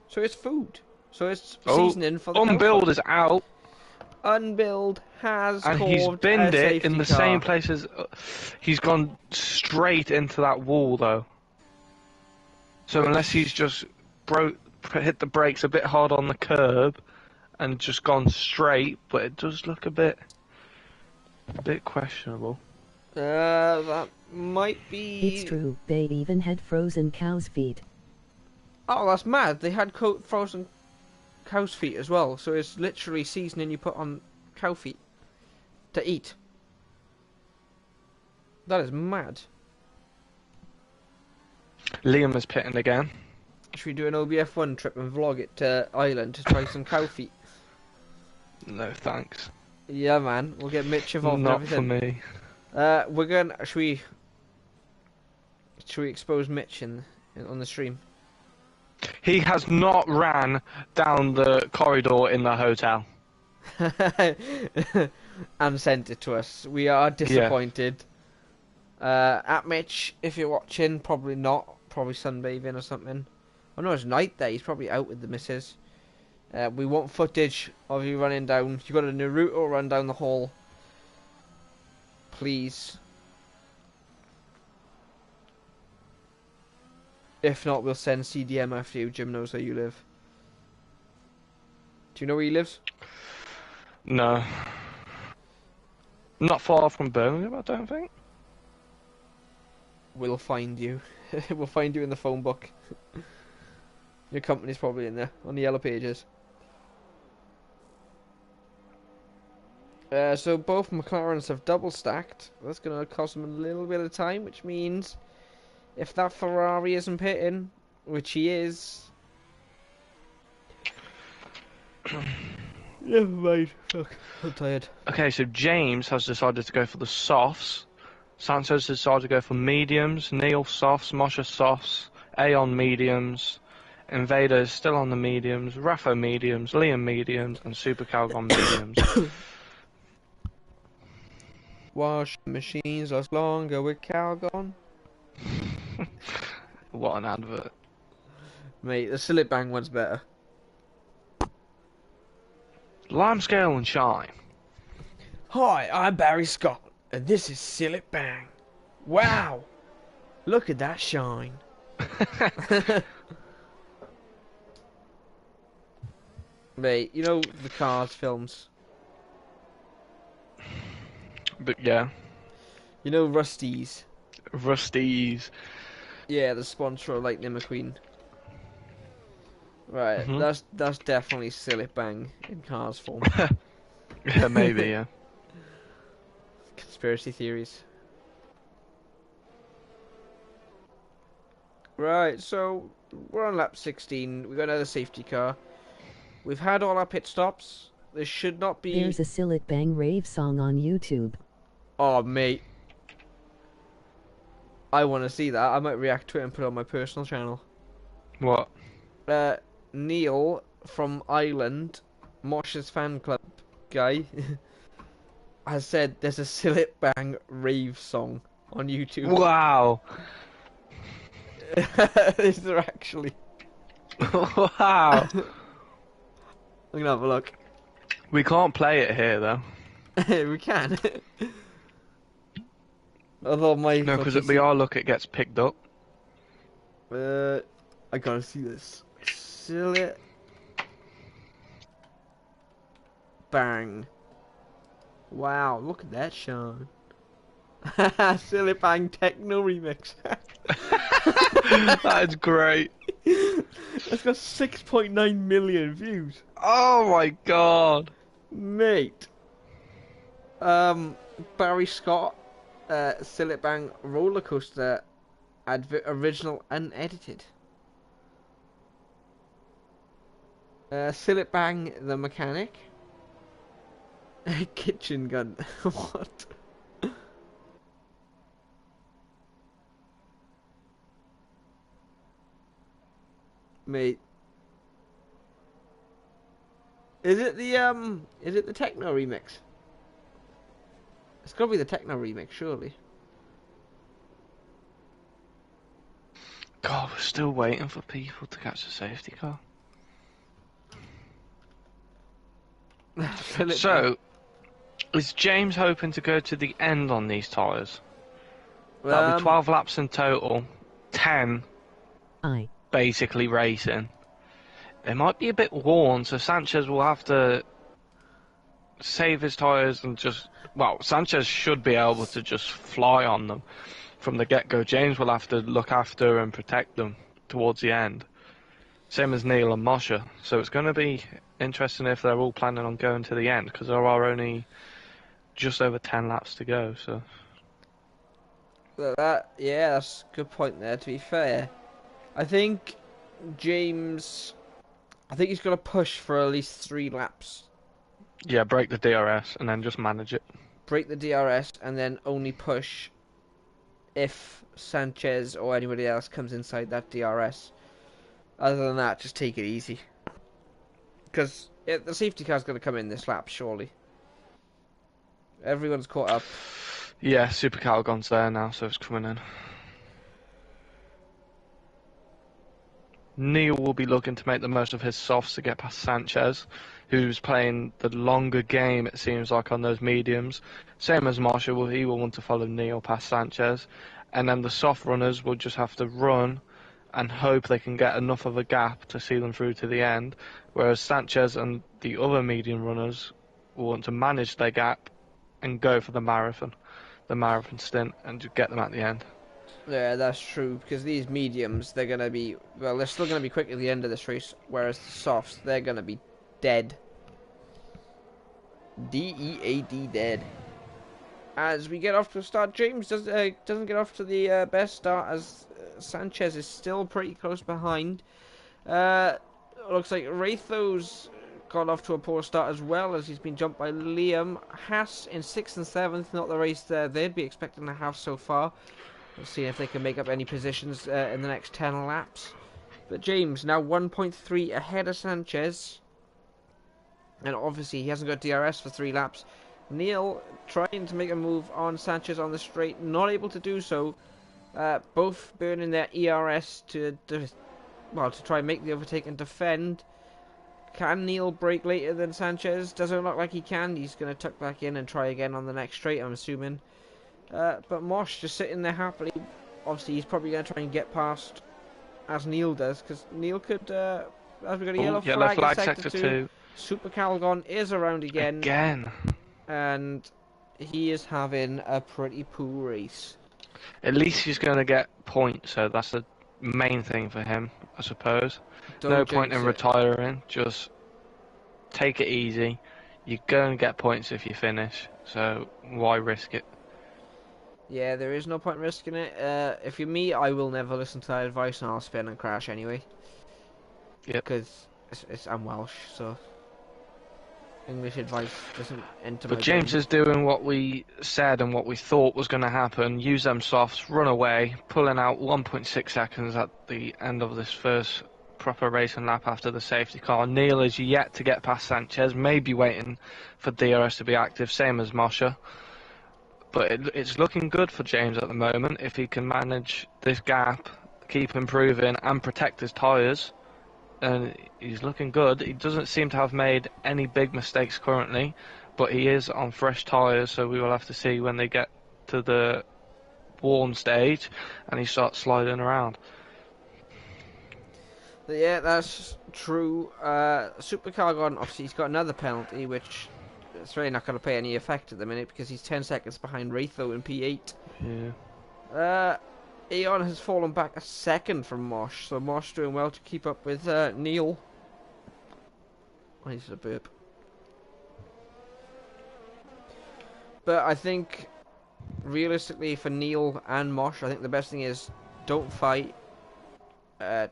So it's food. So it's seasoning for the Unbilled is out. Unbilled has and he's binned it in the same place as... he's gone straight into that wall, though. So unless he's just hit the brakes a bit hard on the curb and just gone straight, but it does look a bit questionable. That might be... It's true, they even had frozen cow's feet. Oh, that's mad. They had frozen cow's feet as well. So it's literally seasoning you put on cow feet to eat. That is mad. Liam is pitting again. Should we do an OBF1 trip and vlog it to Ireland to try some cow feet? No, thanks. Yeah, man. We'll get Mitch involved. Not in everything. for me. We're going. Should we expose Mitch on the stream? He has not ran down the corridor in the hotel. And sent it to us. We are disappointed. Yeah. At Mitch, if you're watching, probably not. Probably sunbathing or something. Oh no, it's night there. He's probably out with the missus. We want footage of you running down. You got a Naruto run down the hall. Please. If not, we'll send CDM after you. Jim knows where you live. Do you know where he lives? No. Not far from Birmingham, I don't think. We'll find you. We'll find you in the phone book. Your company's probably in there, on the yellow pages. So both McLarens have double stacked. That's going to cost them a little bit of time, which means if that Ferrari isn't pitting, which he is... Never mind. Fuck, I'm tired. Okay, so James has decided to go for the softs. Santos decided to go for mediums. Neil softs. Moshe softs. Aeon mediums. Invader is still on the mediums. Raffo mediums. Liam mediums. And Super Calgon mediums. Wash machines last longer with Calgon. What an advert. Mate, the Sillet Bang one's better. Limescale and shine. Hi, I'm Barry Scott, and this is Sillet Bang. Wow! Look at that shine. Mate, you know the Cars films? But yeah. You know Rusty's? Rusty's. Yeah, the sponsor of Lightning McQueen. Right, that's definitely Sillet Bang in Cars form. Yeah, maybe, yeah. Conspiracy theories. Right, so we're on lap 16. We got another safety car. We've had all our pit stops. There should not be... There's a Sillet Bang rave song on YouTube. Oh, mate. I want to see that. I might react to it and put it on my personal channel. What? Neil from Ireland, Moshe's fan club guy. has said there's a Sillet Bang rave song on YouTube. Wow. Is there actually? Wow. I'm gonna have a look. We can't play it here though. We can. Although my No, because at fucking BR look it gets picked up. I gotta see this. Sillet Bang. Wow, look at that, Sean. Sillet Bang Techno Remix. That is great. It's got 6.9 million views. Oh my god. Mate. Barry Scott, Sillet Bang Roller Coaster, original unedited. Sillet Bang the Mechanic. Kitchen Gun. What? Mate. Is it the techno remix? It's gotta be the techno remix, surely. God, we're still waiting for people to catch the safety car. So, is James hoping to go to the end on these tyres? That'll be 12 laps in total, 10 basically racing. They might be a bit worn, so Sanchez will have to save his tyres and just... Well, Sanchez should be able to just fly on them from the get-go. James will have to look after and protect them towards the end. Same as Neil and Moshe. So it's going to be interesting if they're all planning on going to the end, because there are only just over 10 laps to go, so... Yeah, that's a good point there, to be fair. I think James... I think he's going to push for at least 3 laps. Yeah, break the DRS and then just manage it. Break the DRS and then only push if Sanchez or anybody else comes inside that DRS. Other than that, just take it easy. Because the safety car's going to come in this lap, surely. Everyone's caught up. Yeah, Super Calgon's there now, so it's coming in. Neil will be looking to make the most of his softs to get past Sanchez, who's playing the longer game, it seems like, on those mediums. Same as Marshall, he will want to follow Neil past Sanchez. And then the soft runners will just have to run and hope they can get enough of a gap to see them through to the end. Whereas Sanchez and the other medium runners will want to manage their gap and go for the marathon stint, and just get them at the end. Yeah, that's true, because these mediums, they're going to be... Well, they're still going to be quick at the end of this race, whereas the softs, they're going to be dead. D-E-A-D, dead. As we get off to a start, James doesn't get off to the best start, as Sanchez is still pretty close behind. Looks like Raytho's got off to a poor start as well, as he's been jumped by Liam. Haas in 6th and 7th, not the race they'd be expecting to have so far. We'll see if they can make up any positions in the next 10 laps. But James now 1.3 ahead of Sanchez. And obviously he hasn't got DRS for 3 laps. Neil trying to make a move on Sanchez on the straight, not able to do so. Both burning their ERS to try and make the overtake and defend. Can Neil break later than Sanchez? Doesn't look like he can. He's going to tuck back in and try again on the next straight, I'm assuming. But Mosh just sitting there happily. Obviously, he's probably going to try and get past as Neil does, because Neil could, as we got a yellow flag in sector 2. Super Calgon is around again. And he is having a pretty poor race. At least he's going to get points, so that's the main thing for him, I suppose. No point in retiring, just take it easy. You're going to get points if you finish, so why risk it? Yeah, there is no point in risking it. If you're me, I will never listen to that advice and I'll spin and crash anyway. Yep. Because I'm Welsh, so English advice doesn't enter my But James brain. is doing what we said and what we thought was going to happen. Use them softs, run away, pulling out 1.6 seconds at the end of this first proper racing lap after the safety car. Neil is yet to get past Sanchez, maybe waiting for DRS to be active, same as Mosher. But it's looking good for James at the moment. If he can manage this gap, keep improving and protect his tyres, and he's looking good. He doesn't seem to have made any big mistakes currently, but he is on fresh tyres, so we will have to see when they get to the warm stage and he starts sliding around. Yeah, that's true. Supercar gone, obviously he's got another penalty, which it's really not going to pay any effect at the minute because he's 10 seconds behind Rito in P8. Yeah. Aeon has fallen back a second from Mosh, so Mosh doing well to keep up with Neil. Oh, he's a burp. But I think, realistically, for Neil and Mosh, I think the best thing is don't fight.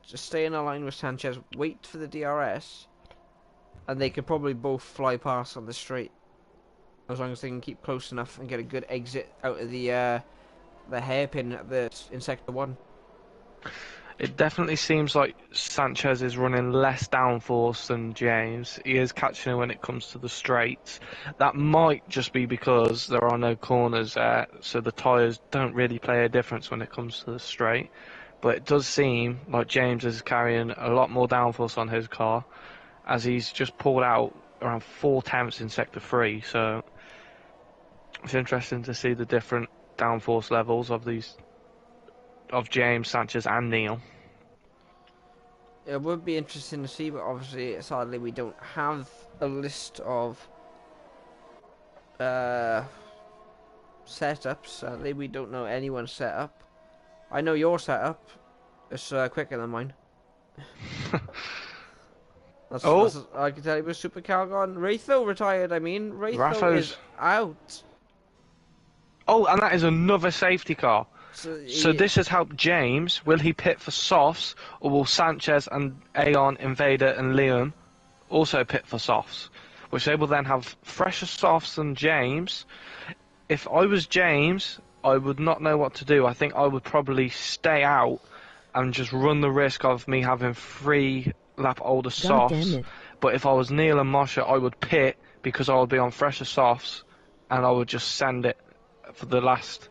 Just stay in a line with Sanchez, wait for the DRS, and they could probably both fly past on the straight, as long as they can keep close enough and get a good exit out of the hairpin in sector 1. It definitely seems like Sanchez is running less downforce than James. He is catching when it comes to the straights. That might just be because there are no corners there, so the tyres don't really play a difference when it comes to the straight. But it does seem like James is carrying a lot more downforce on his car, as he's just pulled out around 4/10 in sector 3. So it's interesting to see the different downforce levels of James, Sanchez, and Neil. It would be interesting to see, but obviously, sadly, we don't have a list of setups. Sadly, we don't know anyone's setup. I know your setup. It's quicker than mine. That's, I can tell you with Supercar gone. Ratho retired, I mean. Ratho is out. Oh, and that is another safety car. So this has helped James. Will he pit for softs, or will Sanchez and Aeon, Invader and Liam also pit for softs? Which they will then have fresher softs than James. If I was James, I would not know what to do. I think I would probably stay out and just run the risk of me having 3 lap older softs. But if I was Neil and Moshe, I would pit because I would be on fresher softs, and I would just send it for the last...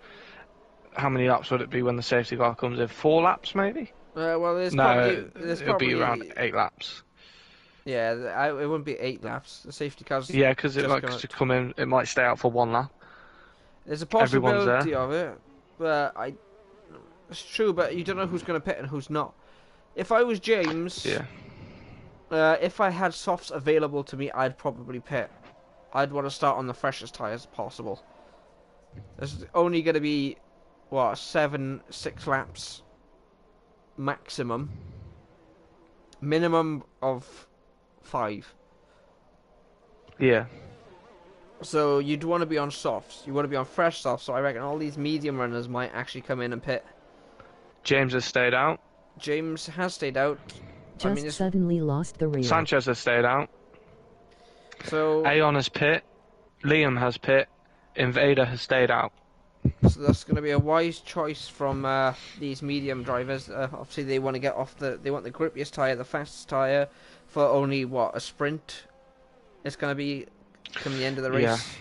How many laps would it be when the safety car comes in? 4 laps, maybe? Well, it'll be around 8 laps. Yeah, it wouldn't be 8 laps. The safety car's... Yeah, because it likes to come in, it might stay out for 1 lap. There's a possibility of it, but it's true, but you don't know who's going to pit and who's not. If I was James, if I had softs available to me, I'd probably pit. I'd want to start on the freshest tyres possible. There's only going to be, what, 6 laps maximum. Minimum of 5. Yeah. So you'd want to be on softs. You want to be on fresh softs. So I reckon all these medium runners might actually come in and pit. James has stayed out. James has stayed out. Just suddenly lost the rear. Sanchez has stayed out. So Aeon has pit. Liam has pit. Invader has stayed out. So that's going to be a wise choice from these medium drivers. Obviously, they want to get off they want the grippiest tyre, the fastest tyre, for only what, a sprint. It's going to be come the end of the race.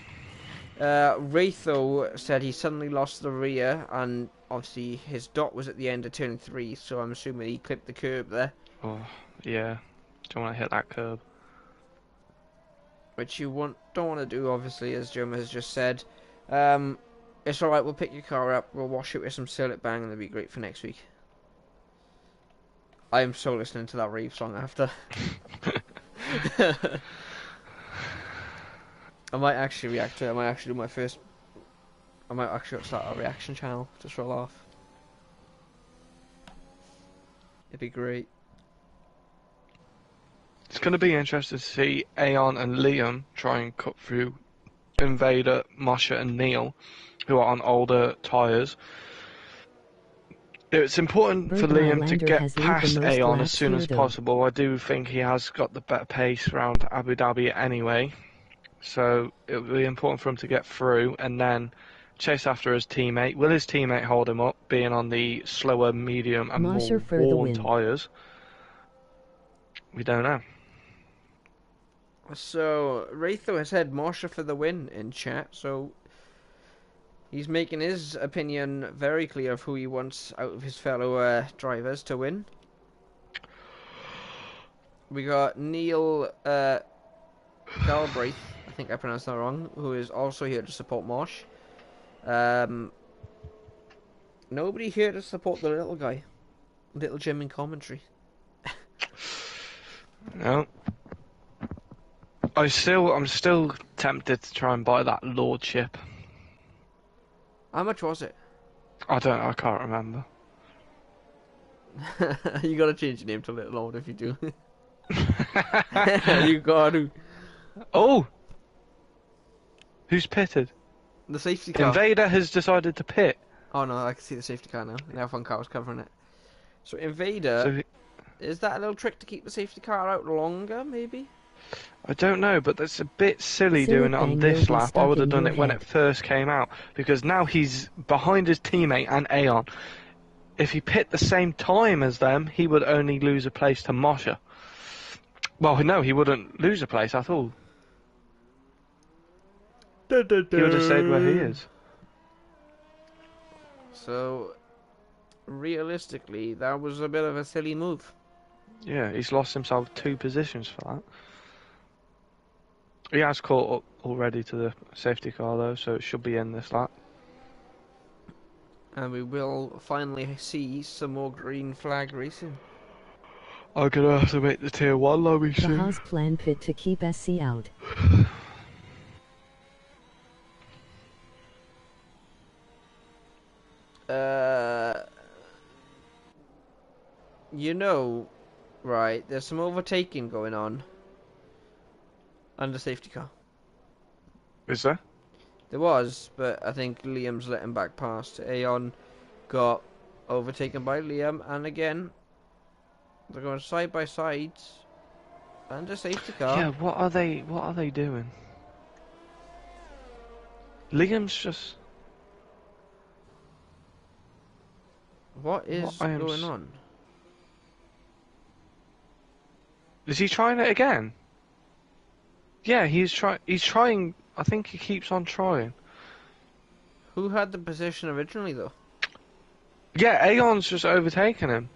Yeah. Ratho said he suddenly lost the rear, and obviously his dot was at the end of turn 3, so I'm assuming he clipped the curb there. Oh, yeah. Don't want to hit that curb. Which you don't want to do, obviously, as Jim has just said. It's alright, we'll pick your car up, we'll wash it with some Sillet Bang, and it'll be great for next week. I am so listening to that Reeves song after. I might actually react to it. I might actually do I might actually start a reaction channel, just roll off. It'd be great. It's going to be interesting to see Aeon and Liam try and cut through Invader, Moshe and Neil, who are on older tyres. It's important for Liam to get past Aeon as soon as possible. I do think he has got the better pace around Abu Dhabi anyway. So it will be important for him to get through and then chase after his teammate. Will his teammate hold him up, being on the slower, medium and more worn tyres? We don't know. So, Raytho has had Marsha for the win in chat, so he's making his opinion very clear of who he wants out of his fellow drivers to win. We got Neil Galbraith, I think I pronounced that wrong, who is also here to support Marsh. Nobody here to support the little guy. Little Jim in commentary. No. I'm still tempted to try and buy that lordship. How much was it? I can't remember. You gotta change your name to Little Lord if you do. You got to. Oh! Who's pitted? The safety car. Invader has decided to pit. Oh no, I can see the safety car now. The F1 car was covering it. So Invader, is that a little trick to keep the safety car out longer, maybe? I don't know, but that's a bit silly doing it on this lap. I would have done it when it first came out, because now he's behind his teammate and Aeon. If he pit the same time as them, he would only lose a place to Mosher. Well, no, he wouldn't lose a place at all. He would have stayed where he is. So, realistically, that was a bit of a silly move. Yeah, he's lost himself 2 positions for that. He has caught up already to the safety car though, so it should be in this lap. And we will finally see some more green flag racing. I'm gonna have to make the tier 1 lobby The soon. Haas plan pit to keep SC out. You know, right, there's some overtaking going on under safety car. Is there? There was, but I think Liam's let him back past. Aeon got overtaken by Liam, and again, they're going side by side under safety car. Yeah, what are they doing? Liam's just... What is going on? Is he trying it again? Yeah, he's trying. I think he keeps on trying. Who had the position originally, though? Yeah, Aeon's just overtaken him.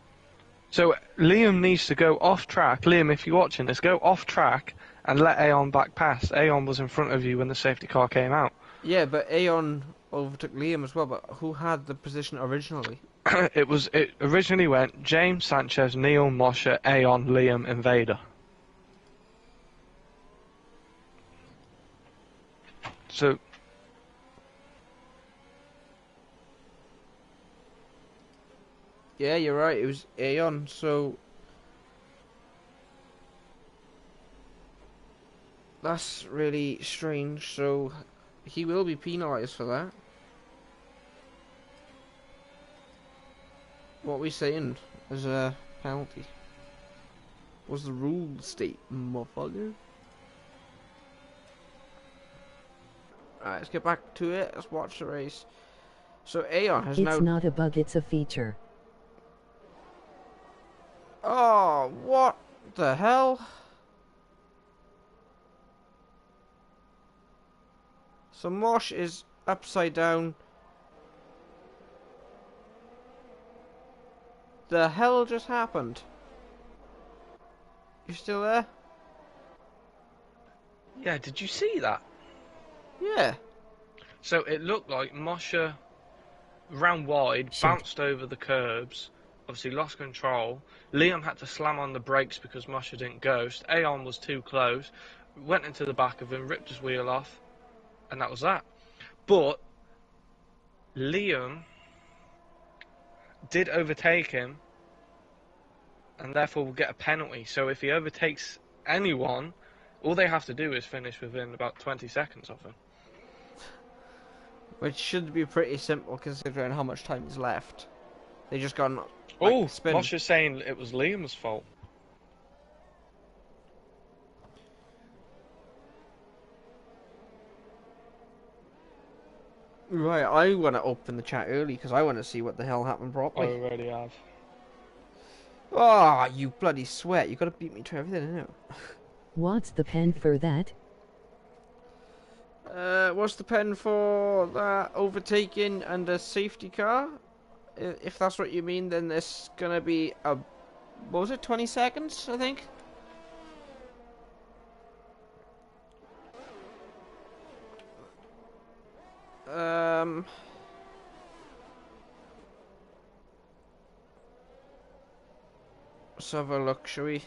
So Liam needs to go off track. Liam, if you're watching this, go off track and let Aeon back past. Aeon was in front of you when the safety car came out. Yeah, but Aeon overtook Liam as well, but who had the position originally? It originally went James, Sanchez, Neil, Mosher, Aeon, Liam, Invader. So yeah, you're right, it was Aeon, so that's really strange, so he will be penalised for that. What are we saying as a penalty? What's the rule state, motherfucker? Alright, let's get back to it. Let's watch the race. So Aeon has now... It's not a bug, it's a feature. Oh, what the hell? So Mosh is upside down. The hell just happened? You still there? yeah, did you see that? Yeah. So it looked like Mosher ran wide, bounced over the curbs, obviously lost control. Liam had to slam on the brakes because Mosher didn't ghost. Aeon was too close, went into the back of him, ripped his wheel off, and that was that. But Liam did overtake him, and therefore will get a penalty. So if he overtakes anyone, all they have to do is finish within about 20 seconds of him. Which should be pretty simple considering how much time is left. They just got Oh, spin. Mosher's saying it was Liam's fault. Right, I want to open the chat early because I want to see what the hell happened I properly. already have. Oh, you bloody sweat. You got to beat me to everything, innit? What's the pen for that? What's the pen for that overtaking and a safety car? If that's what you mean, then there's gonna be a... What was it, 20 seconds, I think? Let's have a look, shall we?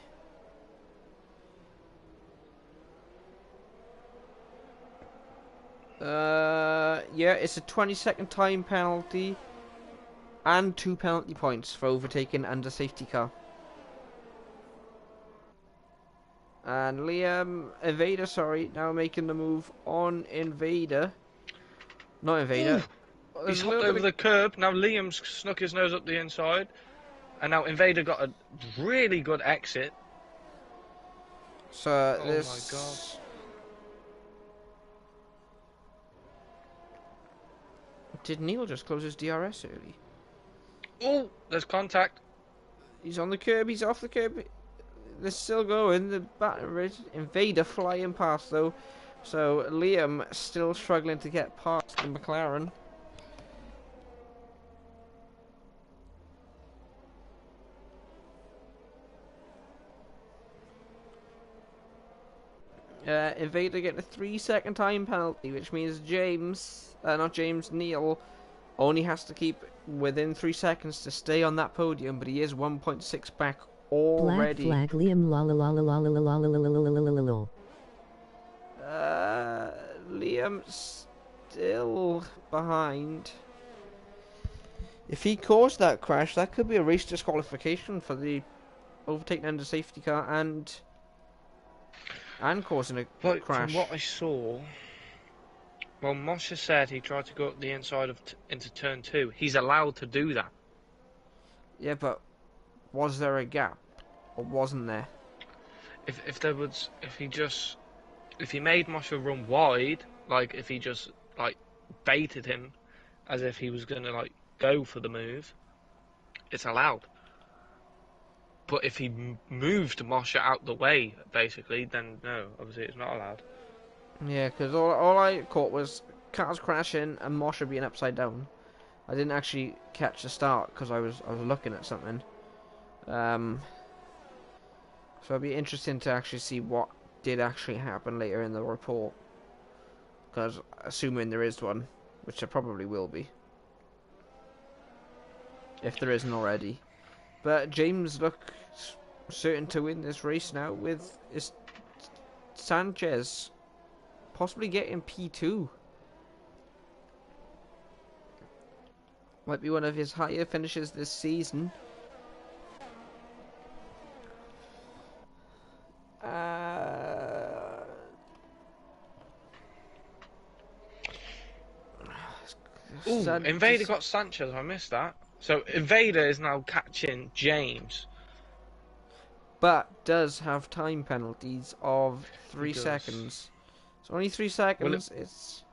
Yeah, it's a 20-second time penalty and 2 penalty points for overtaking and a safety car. And Liam Invader, sorry, now making the move on Invader. Not Invader. He's hopped over the curb. Now Liam's snuck his nose up the inside. And now Invader got a really good exit. So Oh this... my god. Did Neil just close his DRS early? Oh, there's contact. He's on the curb, he's off the curb. They're still going. The battery Invader flying past though. So Liam still struggling to get past the McLaren. Invader getting a 3-second time penalty, which means Neil only has to keep within 3 seconds to stay on that podium, but he is 1.6 back already. Black flag Liam la la la la la la la la la la la la la. Liam still behind. If he caused that crash, that could be a race disqualification for the overtaking under safety car and causing a crash. From what I saw, well, Moshe said he tried to go up the inside of into turn 2. He's allowed to do that. Yeah, but was there a gap or wasn't there? If he made Moshe run wide, like if he just like baited him as if he was gonna like go for the move, it's allowed. But if he moved Moshe out the way, basically, then no, obviously it's not allowed. Yeah, because all I caught was cars crashing and Moshe being upside down. I didn't actually catch the start because I was looking at something. So it'll be interesting to actually see what did actually happen later in the report. Because assuming there is one, which there probably will be, if there isn't already. But James looks certain to win this race now with Sanchez possibly getting P2. Might be one of his higher finishes this season. Ooh, Invader got Sanchez, I missed that. So Invader is now catching James. But does have time penalties of 3 seconds. So only 3 seconds. It's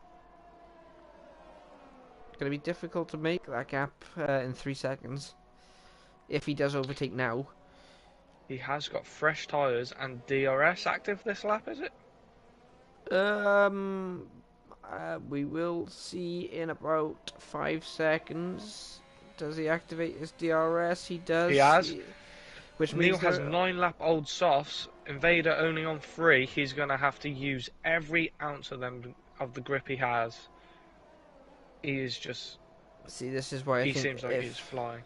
going to be difficult to make that gap in 3 seconds. If he does overtake now. He has got fresh tyres and DRS active this lap, is it? We will see in about 5 seconds. Does he activate his DRS? He does. He has. Which Neil means has 9 lap old softs. Invader only on 3. He's going to have to use every ounce of them of the grip he has. He is just. See, this is why he seems like he's flying.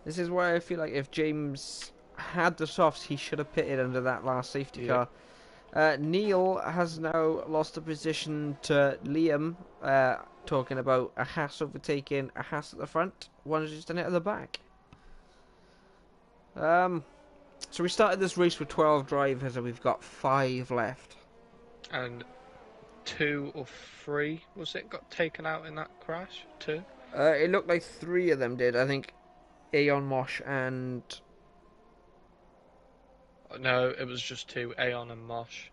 This is why I feel like if James had the softs, he should have pitted under that last safety car. Neil has now lost the position to Liam, talking about a Haas overtaking a Haas at the front, one's just in it at the back. So we started this race with 12 drivers and we've got 5 left. And 2 or 3, was it, got taken out in that crash? 2? It looked like 3 of them did, I think. Aeon, Mosh and... No, it was just 2, Aeon and Mosh.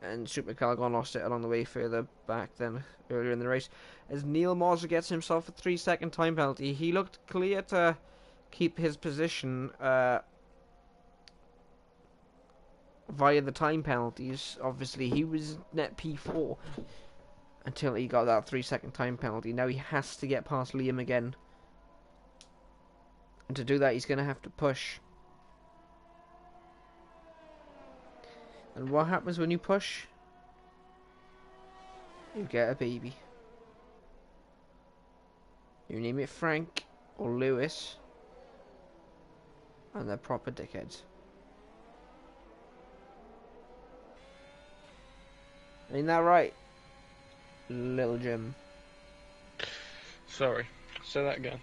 And Super Calgon lost it along the way further back than earlier in the race. As Neil Moser gets himself a 3-second time penalty, he looked clear to keep his position via the time penalties. Obviously, he was net P4 until he got that 3-second time penalty. Now he has to get past Liam again. And to do that, he's going to have to push. And what happens when you push? You get a baby. You name it Frank or Lewis, and they're proper dickheads. Ain't that right, little Jim? Sorry, say that again.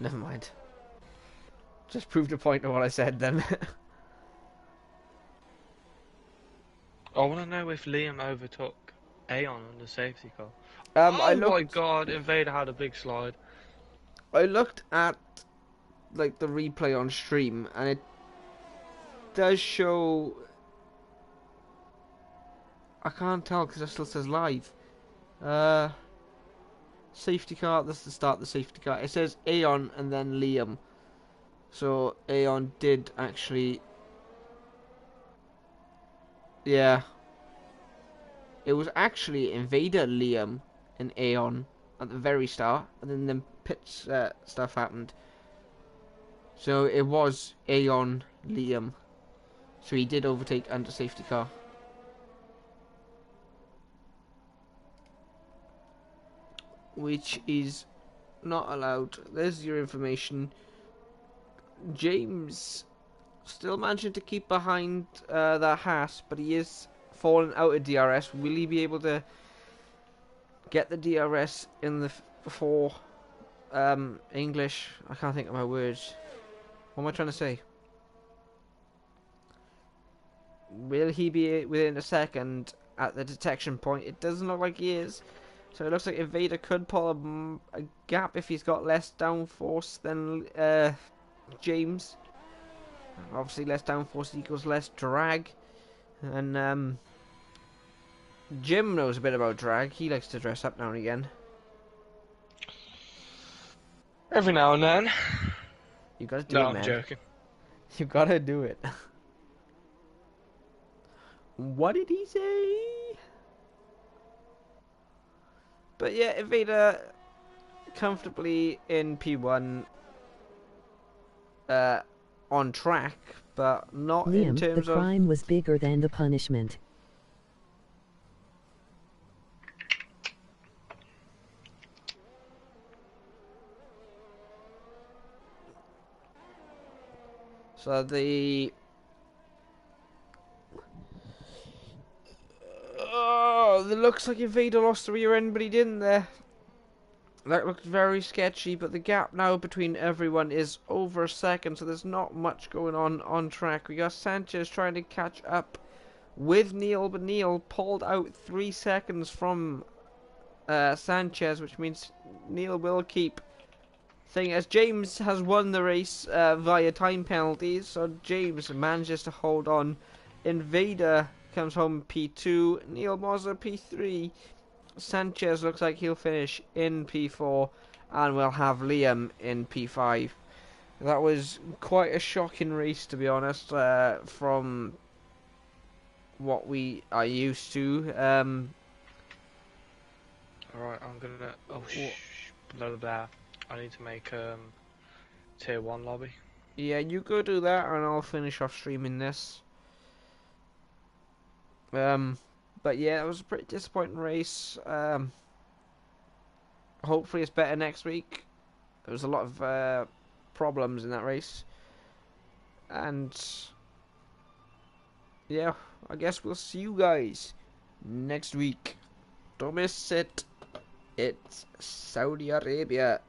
Never mind. Just proved a point of what I said then. I want to know if Liam overtook Aeon on the safety car. My god, Invader had a big slide. I looked at like the replay on stream, and it does show. I can't tell because it still says live. Safety car. That's the start of the safety car. It says Aeon and then Liam. So Aeon did actually. Yeah. It was actually Invader, Liam, and Aeon at the very start, and then the pit stuff happened. So it was Aeon, Liam. So he did overtake under safety car. Which is not allowed. There's your information. James still managing to keep behind that Haas, but he is falling out of DRS. Will he be able to get the DRS in the before English? I can't think of my words. What am I trying to say? Will he be within a second at the detection point? It doesn't look like he is. So it looks like Invader could pull a gap if he's got less downforce than James. Obviously, less downforce equals less drag. And Jim knows a bit about drag. He likes to dress up now and again. Every now and then. You gotta do it, man. No, I'm joking. You gotta do it. What did he say? But yeah, Invader comfortably in P1 on track, but not Liam, in terms the of... crime was bigger than the punishment. So the... Oh, it looks like Invader lost the rear end, but he didn't there. That looked very sketchy, but the gap now between everyone is over a second, so there's not much going on track. We got Sanchez trying to catch up with Neil, but Neil pulled out 3 seconds from Sanchez, which means Neil will keep thing as James has won the race via time penalties, so James manages to hold on. Invader comes home P2, Neil Moser P3, Sanchez looks like he'll finish in P4, and we'll have Liam in P5. That was quite a shocking race, to be honest, from what we are used to. Alright, I'm gonna... Oh, blah, blah, blah. I need to make tier 1 lobby. Yeah, you go do that, and I'll finish off streaming this. But yeah, it was a pretty disappointing race. Hopefully it's better next week. There was a lot of problems in that race. And yeah, I guess we'll see you guys next week. Don't miss it. It's Saudi Arabia.